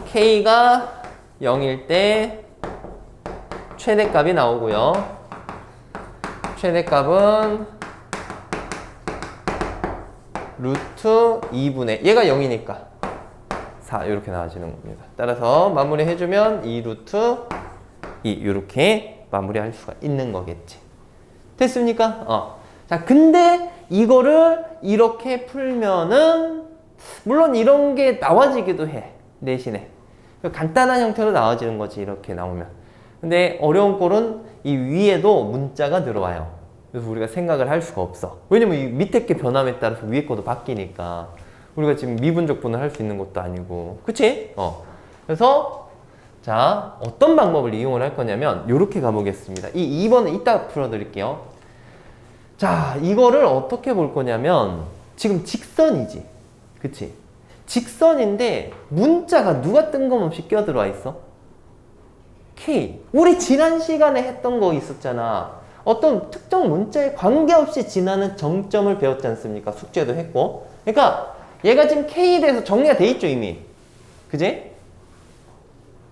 k가 0일 때 최대값이 나오고요. 최대값은 루트 2분의 얘가 0이니까 4 이렇게 나와지는 겁니다. 따라서 마무리 해주면 2 루트 2 이렇게 마무리할 수가 있는 거겠지. 됐습니까? 자, 근데 이거를 이렇게 풀면은 물론 이런 게 나와지기도 해. 대신에 간단한 형태로 나와지는 거지. 이렇게 나오면. 근데 어려운 꼴은 이 위에도 문자가 들어와요. 그래서 우리가 생각을 할 수가 없어. 왜냐면 이 밑에 게 변함에 따라서 위에 것도 바뀌니까. 우리가 지금 미분적분을 할 수 있는 것도 아니고. 그치? 그래서 자, 어떤 방법을 이용을 할 거냐면 요렇게 가보겠습니다. 이 2번은 이따 풀어드릴게요. 자, 이거를 어떻게 볼 거냐면 지금 직선이지. 그치? 직선인데 문자가 누가 뜬금없이 껴들어와 있어? K. 우리 지난 시간에 했던 거 있었잖아. 어떤 특정 문자에 관계없이 지나는 정점을 배웠지 않습니까? 숙제도 했고. 그러니까 얘가 지금 K에 대해서 정리가 돼 있죠, 이미. 그지?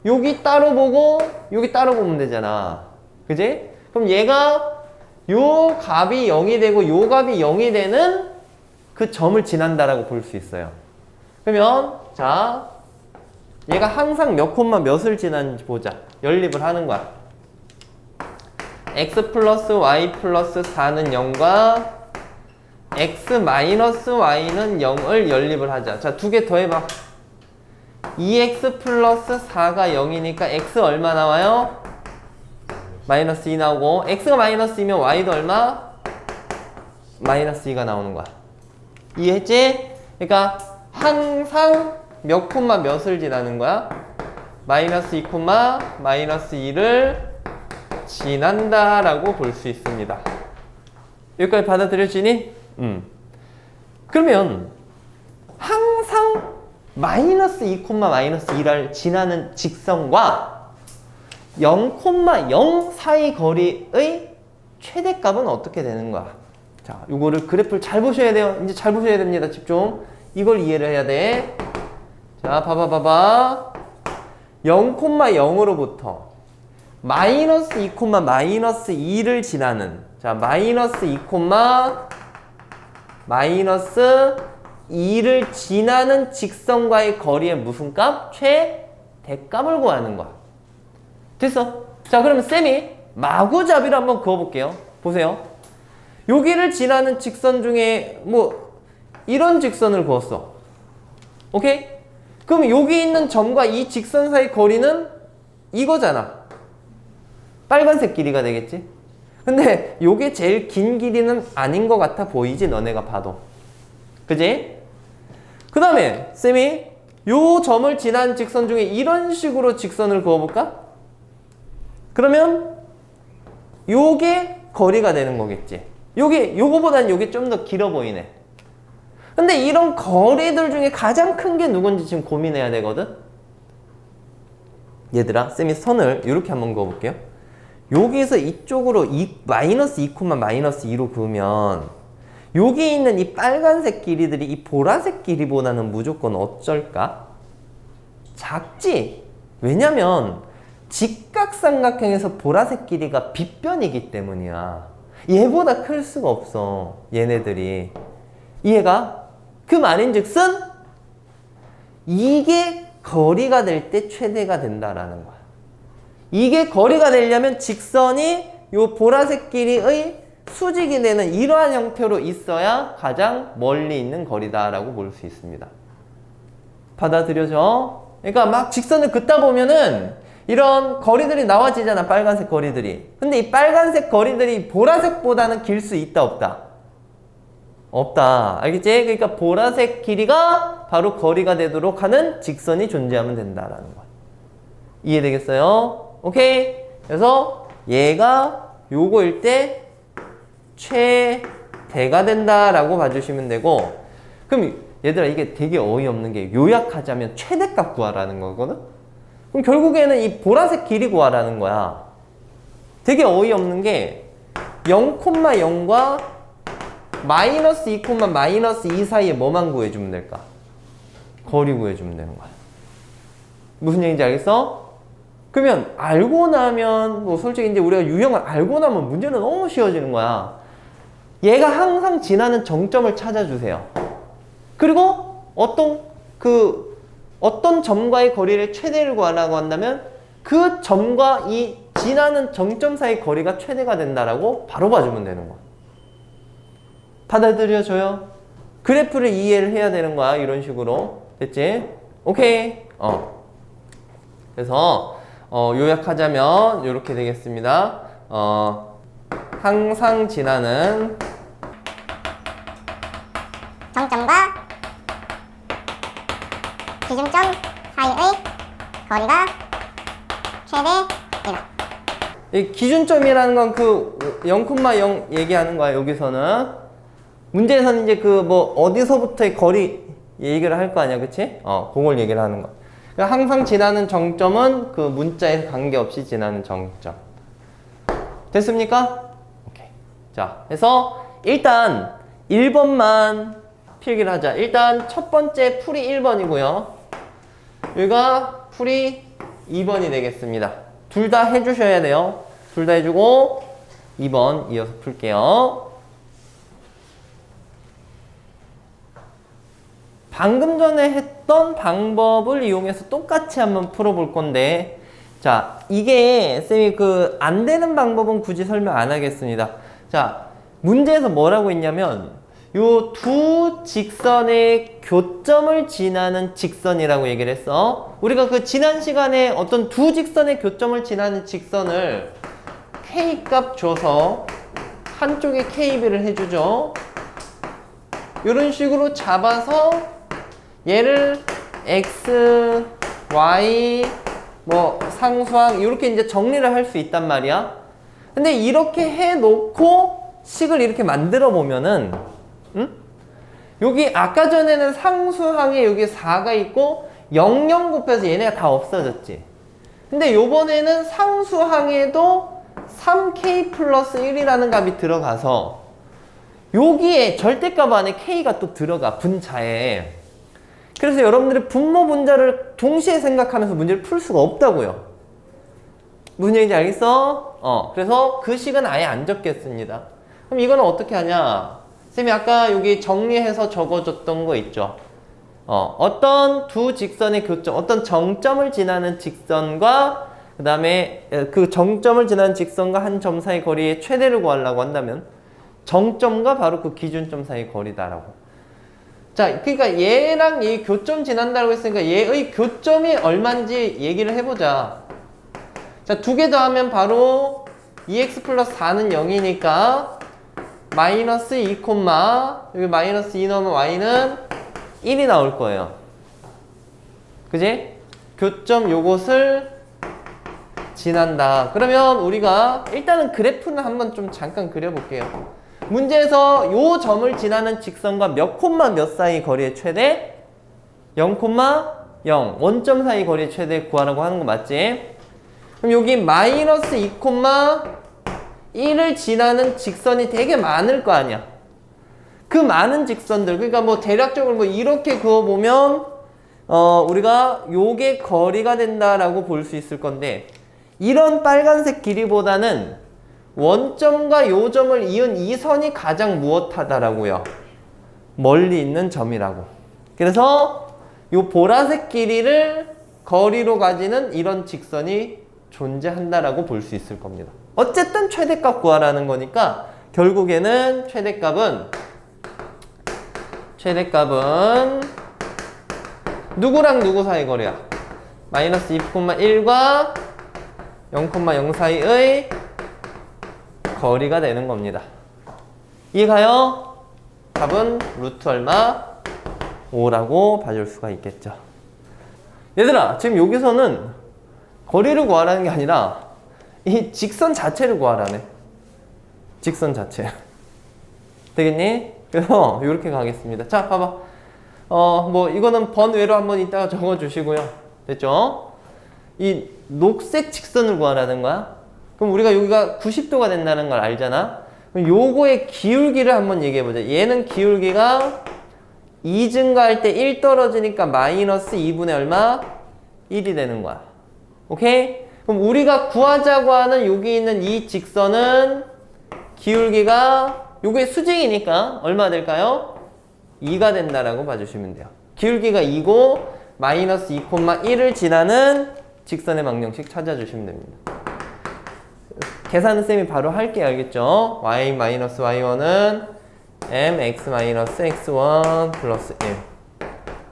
여기 따로 보고 여기 따로 보면 되잖아. 그지? 그럼 얘가 요 값이 0이 되고 요 값이 0이 되는 그 점을 지난다라고 볼 수 있어요. 그러면 자, 얘가 항상 몇 콤마 몇을 지나는지 보자. 연립을 하는 거야. x 플러스 y 플러스 4는 0과 x 마이너스 y는 0을 연립을 하자. 자, 두 개 더 해봐. 2x 플러스 4가 0이니까 x 얼마 나와요? 마이너스 2 나오고, x가 마이너스 2면 y도 얼마? 마이너스 2가 나오는 거야. 이해했지? 그러니까 항상 몇 콤마 몇을 지나는 거야? 마이너스 2 콤마 마이너스 2를 지난다라고 볼 수 있습니다. 여기까지 받아들여지니? 그러면 항상 마이너스 2 콤마 마이너스 2를 지나는 직선과 0 콤마 0 사이 거리의 최대값은 어떻게 되는 거야? 자, 요거를 그래프를 잘 보셔야 돼요. 이제 잘 보셔야 됩니다. 집중. 이걸 이해를 해야 돼. 자, 봐봐. 0 콤마 0으로부터 마이너스 2 콤마 마이너스 2를 지나는, 자, 마이너스 2 콤마 마이너스 2를 지나는 직선과의 거리의 무슨 값? 최대값을 구하는 거야. 됐어? 자, 그러면 쌤이 마구잡이로 한번 그어볼게요. 보세요. 여기를 지나는 직선 중에 뭐 이런 직선을 그었어. 오케이? 그럼 여기 있는 점과 이 직선 사이 거리는 이거잖아. 빨간색 길이가 되겠지? 근데 요게 제일 긴 길이는 아닌 것 같아 보이지? 너네가 봐도. 그지? 그 다음에 쌤이 요 점을 지난 직선 중에 이런 식으로 직선을 그어볼까? 그러면 요게 거리가 되는 거겠지. 요거보단 요게 좀 더 길어 보이네. 근데 이런 거리들 중에 가장 큰 게 누군지 지금 고민해야 되거든? 얘들아, 쌤이 선을 이렇게 한번 그어볼게요. 여기에서 이쪽으로 마이너스 2, 마이너스 2로 그으면 여기 있는 이 빨간색 길이들이 이 보라색 길이보다는 무조건 어쩔까? 작지? 왜냐면 직각삼각형에서 보라색 길이가 빗변이기 때문이야. 얘보다 클 수가 없어, 얘네들이. 이해가? 그 말인즉슨 이게 거리가 될 때 최대가 된다라는 거야. 이게 거리가 되려면 직선이 요 보라색 길이의 수직이 되는 이러한 형태로 있어야 가장 멀리 있는 거리다라고 볼 수 있습니다. 받아들여져? 그러니까 막 직선을 긋다 보면은 이런 거리들이 나와지잖아, 빨간색 거리들이. 근데 이 빨간색 거리들이 보라색보다는 길 수 있다, 없다? 없다. 알겠지? 그러니까 보라색 길이가 바로 거리가 되도록 하는 직선이 존재하면 된다라는 거야. 이해되겠어요? 오케이? 그래서 얘가 요거일 때 최대가 된다라고 봐주시면 되고, 그럼 얘들아 이게 되게 어이없는 게 요약하자면 최대값 구하라는 거거든? 그럼 결국에는 이 보라색 길이 구하라는 거야. 되게 어이없는 게 0,0과 마이너스 2, 마이너스 2 사이에 뭐만 구해주면 될까? 거리 구해주면 되는 거야. 무슨 얘기인지 알겠어? 그러면 알고 나면 뭐 솔직히 이제 우리가 유형을 알고 나면 문제는 너무 쉬워지는 거야. 얘가 항상 지나는 정점을 찾아주세요. 그리고 어떤 점과의 거리를 최대를 구하라고 한다면 그 점과 이 지나는 정점 사이 거리가 최대가 된다라고 바로 봐주면 되는 거야. 받아들여져요? 그래프를 이해를 해야 되는 거야. 이런 식으로. 됐지? 오케이. 그래서 요약하자면 이렇게 되겠습니다. 항상 지나는 정점과 기준점 사이의 거리가 최대이다. 이 기준점이라는 건 그 0,0 얘기하는 거야. 여기서는 문제에서는 이제 그 뭐 어디서부터의 거리 얘기를 할 거 아니야, 그치? 그걸 얘기를 하는 거야. 그러니까 항상 지나는 정점은 그 문자에 관계없이 지나는 정점. 됐습니까? 오케이. 자, 그래서 일단 1번만 필기를 하자. 일단 첫 번째 풀이 1번이고요. 여기가 풀이 2번이 되겠습니다. 둘 다 해주셔야 돼요. 둘 다 해주고 2번 이어서 풀게요. 방금 전에 했던 방법을 이용해서 똑같이 한번 풀어볼 건데, 자, 이게 쌤이 안 되는 방법은 굳이 설명 안 하겠습니다. 자, 문제에서 뭐라고 했냐면 요 두 직선의 교점을 지나는 직선이라고 얘기를 했어. 우리가 그 지난 시간에 어떤 두 직선의 교점을 지나는 직선을 K 값 줘서 한쪽에 KB를 해주죠. 이런 식으로 잡아서 얘를 X, Y, 뭐 상수항 이렇게 이제 정리를 할 수 있단 말이야. 근데 이렇게 해놓고 식을 이렇게 만들어 보면은, 여기 아까 전에는 상수항에 여기 4가 있고 0, 0 곱해서 얘네가 다 없어졌지. 근데 요번에는 상수항에도 3K 플러스 1이라는 값이 들어가서 여기에 절대값 안에 K가 또 들어가, 분자에. 그래서 여러분들이 분모 분자를 동시에 생각하면서 문제를 풀 수가 없다고요. 무슨 얘기인지 알겠어? 그래서 그 식은 아예 안 적겠습니다. 그럼 이거는 어떻게 하냐? 쌤이 아까 여기 정리해서 적어줬던 거 있죠? 어떤 두 직선의 교점, 어떤 정점을 지나는 직선과 그 다음에 그 정점을 지나는 직선과 한 점 사이 거리의 최대를 구하려고 한다면 정점과 바로 그 기준점 사이 거리다라고. 자, 그러니까 얘랑 얘 교점 지난다고 했으니까 얘의 교점이 얼마인지 얘기를 해보자. 자, 두 개 더하면 바로 2x 플러스 4는 0이니까 마이너스 2, 여기 마이너스 2 넣으면 y는 1이 나올 거예요. 그지? 교점 요것을 지난다. 그러면 우리가 일단은 그래프는 한번 좀 잠깐 그려볼게요. 문제에서 요 점을 지나는 직선과 몇 콤마 몇 사이 거리의 최대? 0, 0. 원점 사이 거리의 최대 구하라고 하는 거 맞지? 그럼 여기 마이너스 2, 1을 지나는 직선이 되게 많을 거 아니야. 그 많은 직선들, 그러니까 뭐 대략적으로 뭐 이렇게 그어보면 우리가 요게 거리가 된다라고 볼 수 있을 건데, 이런 빨간색 길이보다는 원점과 요 점을 이은 이 선이 가장 무엇하다라고요? 멀리 있는 점이라고. 그래서 요 보라색 길이를 거리로 가지는 이런 직선이 존재한다라고 볼 수 있을 겁니다. 어쨌든 최대값 구하라는 거니까 결국에는 최대값은 누구랑 누구 사이 거리야? 마이너스 2, 1과 0, 0 사이의 거리가 되는 겁니다. 이해가요? 답은 루트 얼마? 5라고 봐줄 수가 있겠죠. 얘들아, 지금 여기서는 거리를 구하라는 게 아니라 이 직선 자체를 구하라네. 직선 자체. 되겠니? 그래서 이렇게 가겠습니다. 자, 봐봐. 뭐 이거는 번외로 한번 이따가 적어주시고요. 됐죠? 이 녹색 직선을 구하라는 거야. 그럼 우리가 여기가 90도가 된다는 걸 알잖아. 그럼 요거의 기울기를 한번 얘기해보자. 얘는 기울기가 2 증가할 때 1 떨어지니까 마이너스 2분의 얼마? 1이 되는 거야. 오케이? 그럼 우리가 구하자고 하는 여기 있는 이 직선은 기울기가 요게 수직이니까 얼마 될까요? 2가 된다라고 봐주시면 돼요. 기울기가 2고 마이너스 2, 1을 지나는 직선의 방정식 찾아주시면 됩니다. 계산은 쌤이 바로 할게요. 알겠죠? y-y1은 mx-x1 플러스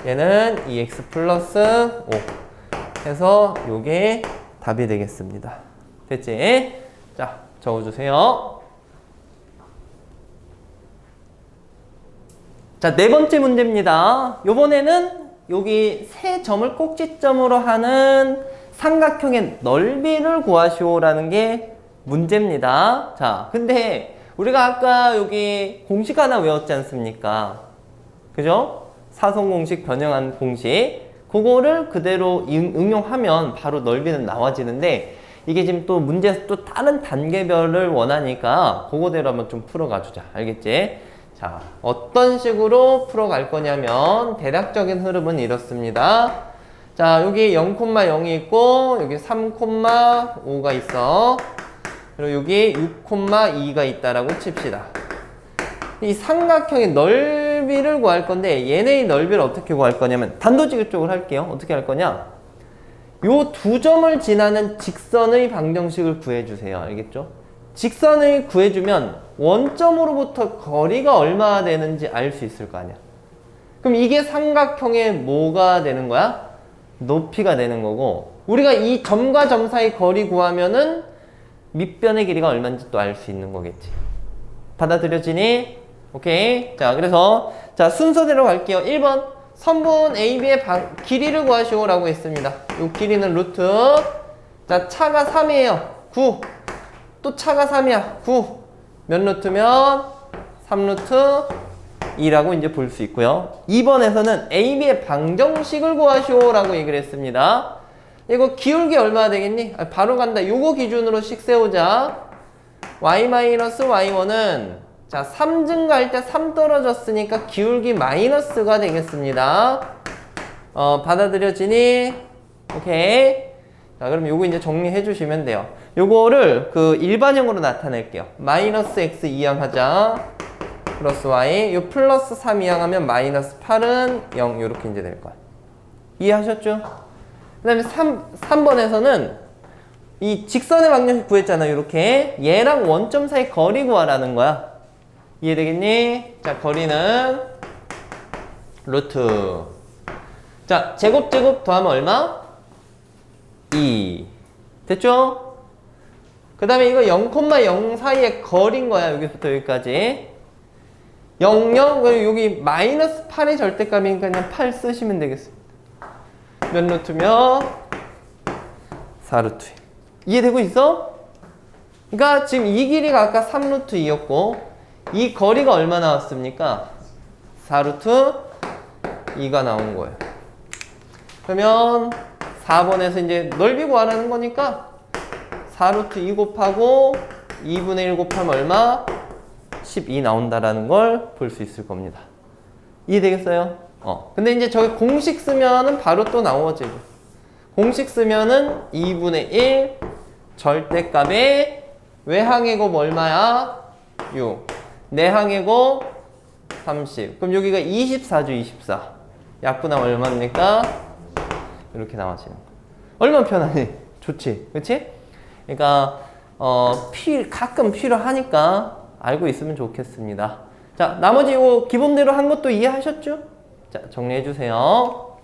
1. 얘는 2x 플러스 5 해서 요게 답이 되겠습니다. 됐지? 자, 적어주세요. 자, 네 번째 문제입니다. 요번에는 여기 세 점을 꼭지점으로 하는 삼각형의 넓이를 구하시오라는 게 문제입니다. 자, 근데 우리가 아까 여기 공식 하나 외웠지 않습니까? 그죠? 사선 공식, 변형한 공식. 그거를 그대로 응용하면 바로 넓이는 나와지는데, 이게 지금 또 문제에서 또 다른 단계별을 원하니까 그거대로 한번 좀 풀어가 주자. 알겠지? 자, 어떤 식으로 풀어갈 거냐면 대략적인 흐름은 이렇습니다. 자, 여기 0,0이 있고 여기 3,5가 있어. 그리고 여기 6,2가 있다라고 칩시다. 이 삼각형의 넓이를 구할 건데 얘네의 넓이를 어떻게 구할 거냐면 단도직입적으로 할게요. 어떻게 할 거냐? 요 두 점을 지나는 직선의 방정식을 구해주세요. 알겠죠? 직선을 구해주면 원점으로부터 거리가 얼마나 되는지 알 수 있을 거 아니야. 그럼 이게 삼각형의 뭐가 되는 거야? 높이가 되는 거고, 우리가 이 점과 점 사이 거리 구하면은 밑변의 길이가 얼마인지 또 알 수 있는 거겠지. 받아들여지니? 오케이. 자, 그래서 자, 순서대로 갈게요. 1번 선분 AB의 길이를 구하시오 라고 했습니다. 이 길이는 루트. 자, 차가 3이에요. 9. 또 차가 3이야. 9. 몇 루트면 3루트 2라고 이제 볼 수 있고요. 2번에서는 AB의 방정식을 구하시오 라고 얘기를 했습니다. 이거 기울기 얼마나 되겠니? 바로 간다. 요거 기준으로 식 세우자. y-y1은 자, 3 증가할 때 3 떨어졌으니까 기울기 마이너스가 되겠습니다. 받아들여지니? 오케이. 자, 그럼 요거 이제 정리해 주시면 돼요. 요거를 그 일반형으로 나타낼게요. 마이너스 x 이항하자. 플러스 y. 요 플러스 3 이항하면 마이너스 8은 0. 요렇게 이제 될 거야. 이해하셨죠? 그 다음에 3번에서는 이 직선의 방정식 구했잖아. 요렇게. 얘랑 원점 사이 거리 구하라는 거야. 이해되겠니? 자, 거리는 루트. 자, 제곱 더하면 얼마? 2. 됐죠? 그 다음에 이거 0,0 사이의 거리인 거야. 여기부터 여기까지. 0, 0, 그리고 여기 마이너스 8의 절대값이니까 그냥 8 쓰시면 되겠습니다. 몇 루트면? 4루트. 이해되고 있어? 그러니까 지금 이 길이가 아까 3루트 2였고 이 거리가 얼마 나왔습니까? 4루트 2가 나온 거예요. 그러면 4번에서 이제 넓이 구하라는 거니까 4루트 2 곱하고 2분의 1 곱하면 얼마? 12 나온다라는 걸 볼 수 있을 겁니다. 이해되겠어요? 근데 이제 저기 공식 쓰면은 바로 또 나오지. 공식 쓰면은 2분의 1 절대값에 외항의 곱 얼마야? 6. 내항의 곱 30. 그럼 여기가 24죠, 24. 약분하면 얼마입니까? 이렇게 나와지는 거. 얼마나 편하니? 좋지, 그렇지? 그러니까 가끔 필요하니까 알고 있으면 좋겠습니다. 자, 나머지 이거 기본대로 한 것도 이해하셨죠? 자, 정리해 주세요.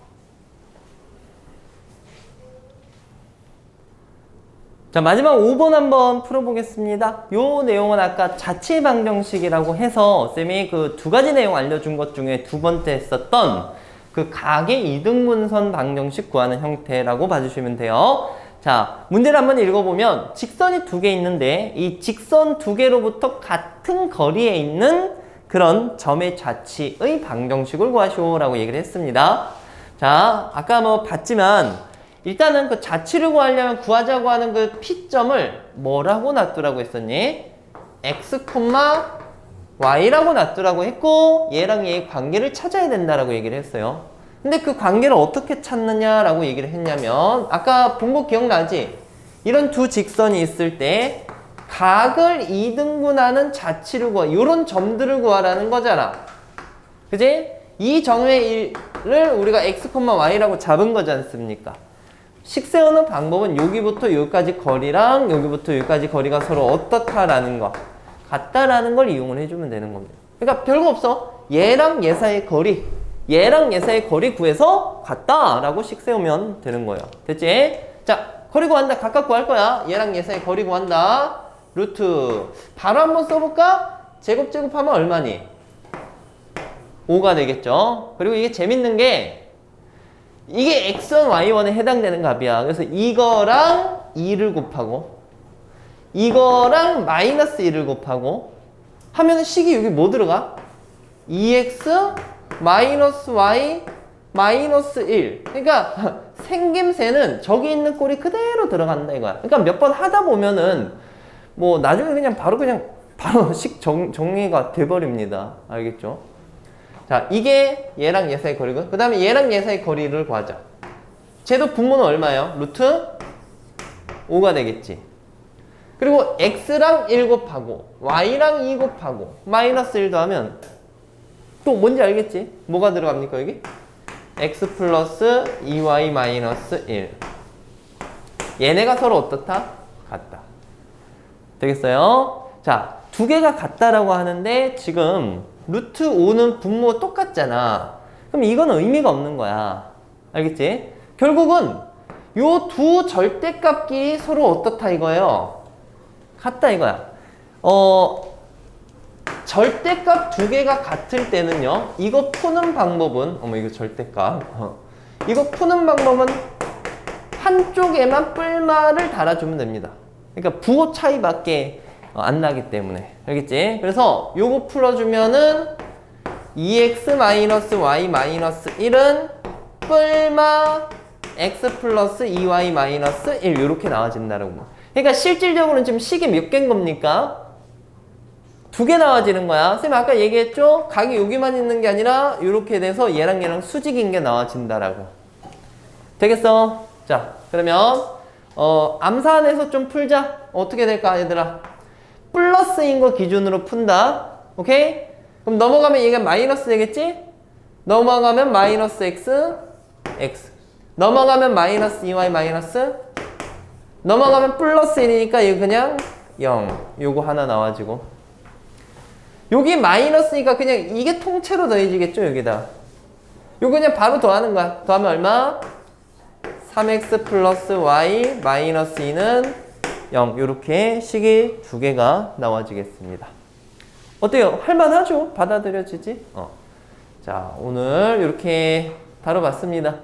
자, 마지막 5번 한번 풀어보겠습니다. 요 내용은 아까 자치 방정식이라고 해서 쌤이 그 두 가지 내용 알려준 것 중에 두 번째 했었던 그 각의 이등분선 방정식 구하는 형태라고 봐주시면 돼요. 자, 문제를 한번 읽어보면 직선이 두 개 있는데 이 직선 두 개로부터 같은 거리에 있는 그런 점의 좌치의 방정식을 구하시오라고 얘기를 했습니다. 자, 아까 뭐 봤지만 일단은 그 좌치를 구하려면 구하자고 하는 그 P점을 뭐라고 놔두라고 했었니? X, Y라고 놔두라고 했고 얘랑 얘의 관계를 찾아야 된다라고 얘기를 했어요. 근데 그 관계를 어떻게 찾느냐라고 얘기를 했냐면 아까 본 거 기억나지? 이런 두 직선이 있을 때 각을 이등분하는 좌치를 구하, 이런 점들을 구하라는 거잖아. 그지? 이 점의 1을 우리가 X, Y라고 잡은 거지 않습니까? 식 세우는 방법은 여기부터 여기까지 거리랑 여기부터 여기까지 거리가 서로 어떻다라는 거, 같다라는 걸 이용을 해주면 되는 겁니다. 그러니까 별거 없어. 얘랑 얘 사이의 거리, 얘랑 얘 사이의 거리 구해서 같다라고 식 세우면 되는 거예요. 됐지? 자, 거리 구한다. 각각 구할 거야. 얘랑 얘 사이의 거리 구한다. 루트. 바로 한번 써볼까? 제곱하면 얼마니? 5가 되겠죠? 그리고 이게 재밌는 게 이게 x1, y1에 해당되는 값이야. 그래서 이거랑 2를 곱하고 이거랑 마이너스 1을 곱하고 하면은 식이 여기 뭐 들어가? 2x 마이너스 y 마이너스 1. 그러니까 생김새는 저기 있는 꼴이 그대로 들어간다 이거야. 그러니까 몇 번 하다 보면은 뭐 나중에 그냥 바로 식 정리가 돼버립니다. 알겠죠? 자, 이게 얘랑 얘 사이 거리고 그 다음에 얘랑 얘 사이 거리를 구하자. 쟤도 분모는 얼마예요? 루트 5가 되겠지. 그리고 x랑 1 곱하고 y랑 2 곱하고 마이너스 1도 하면 또 뭔지 알겠지? 뭐가 들어갑니까 여기? x 플러스 2y 마이너스 1. 얘네가 서로 어떻다? 같다. 되겠어요? 자, 두 개가 같다라고 하는데 지금 루트 5는 분모 똑같잖아. 그럼 이건 의미가 없는 거야. 알겠지? 결국은 요 두 절대값끼리 서로 어떻다 이거예요? 같다 이거야. 절대값 두 개가 같을 때는요. 이거 푸는 방법은 이거 절대값. 이거 푸는 방법은 한쪽에만 뿔말을 달아주면 됩니다. 그러니까 부호 차이밖에 안 나기 때문에. 알겠지? 그래서 요거 풀어주면은 2x-y-1은 뿔마 x 플러스 2y-1 이렇게 나와진다라고. 그러니까 실질적으로는 지금 식이 몇 개인 겁니까? 두 개 나와지는 거야. 쌤 아까 얘기했죠? 각이 여기만 있는 게 아니라 이렇게 돼서 얘랑 얘랑 수직인 게 나와진다라고. 되겠어? 자, 그러면 암산해서 좀 풀자. 어떻게 될까 얘들아? 플러스인 거 기준으로 푼다. 오케이? 그럼 넘어가면 얘가 마이너스 되겠지? 넘어가면 마이너스 x, x. 넘어가면 마이너스 2y 마이너스. 넘어가면 플러스 1이니까 이거 그냥 0. 요거 하나 나와지고. 여기 마이너스니까 그냥 이게 통째로 더해지겠죠, 여기다. 요거 그냥 바로 더하는 거야. 더하면 얼마? 3x 플러스 y 마이너스 2는 0 이렇게 식이 두 개가 나와지겠습니다. 어때요? 할만하죠? 받아들여지지? 자, 오늘 이렇게 다뤄봤습니다.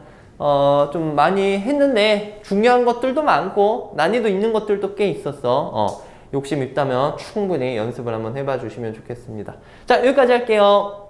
좀 많이 했는데 중요한 것들도 많고 난이도 있는 것들도 꽤 있었어. 욕심 있다면 충분히 연습을 한번 해봐 주시면 좋겠습니다. 자, 여기까지 할게요.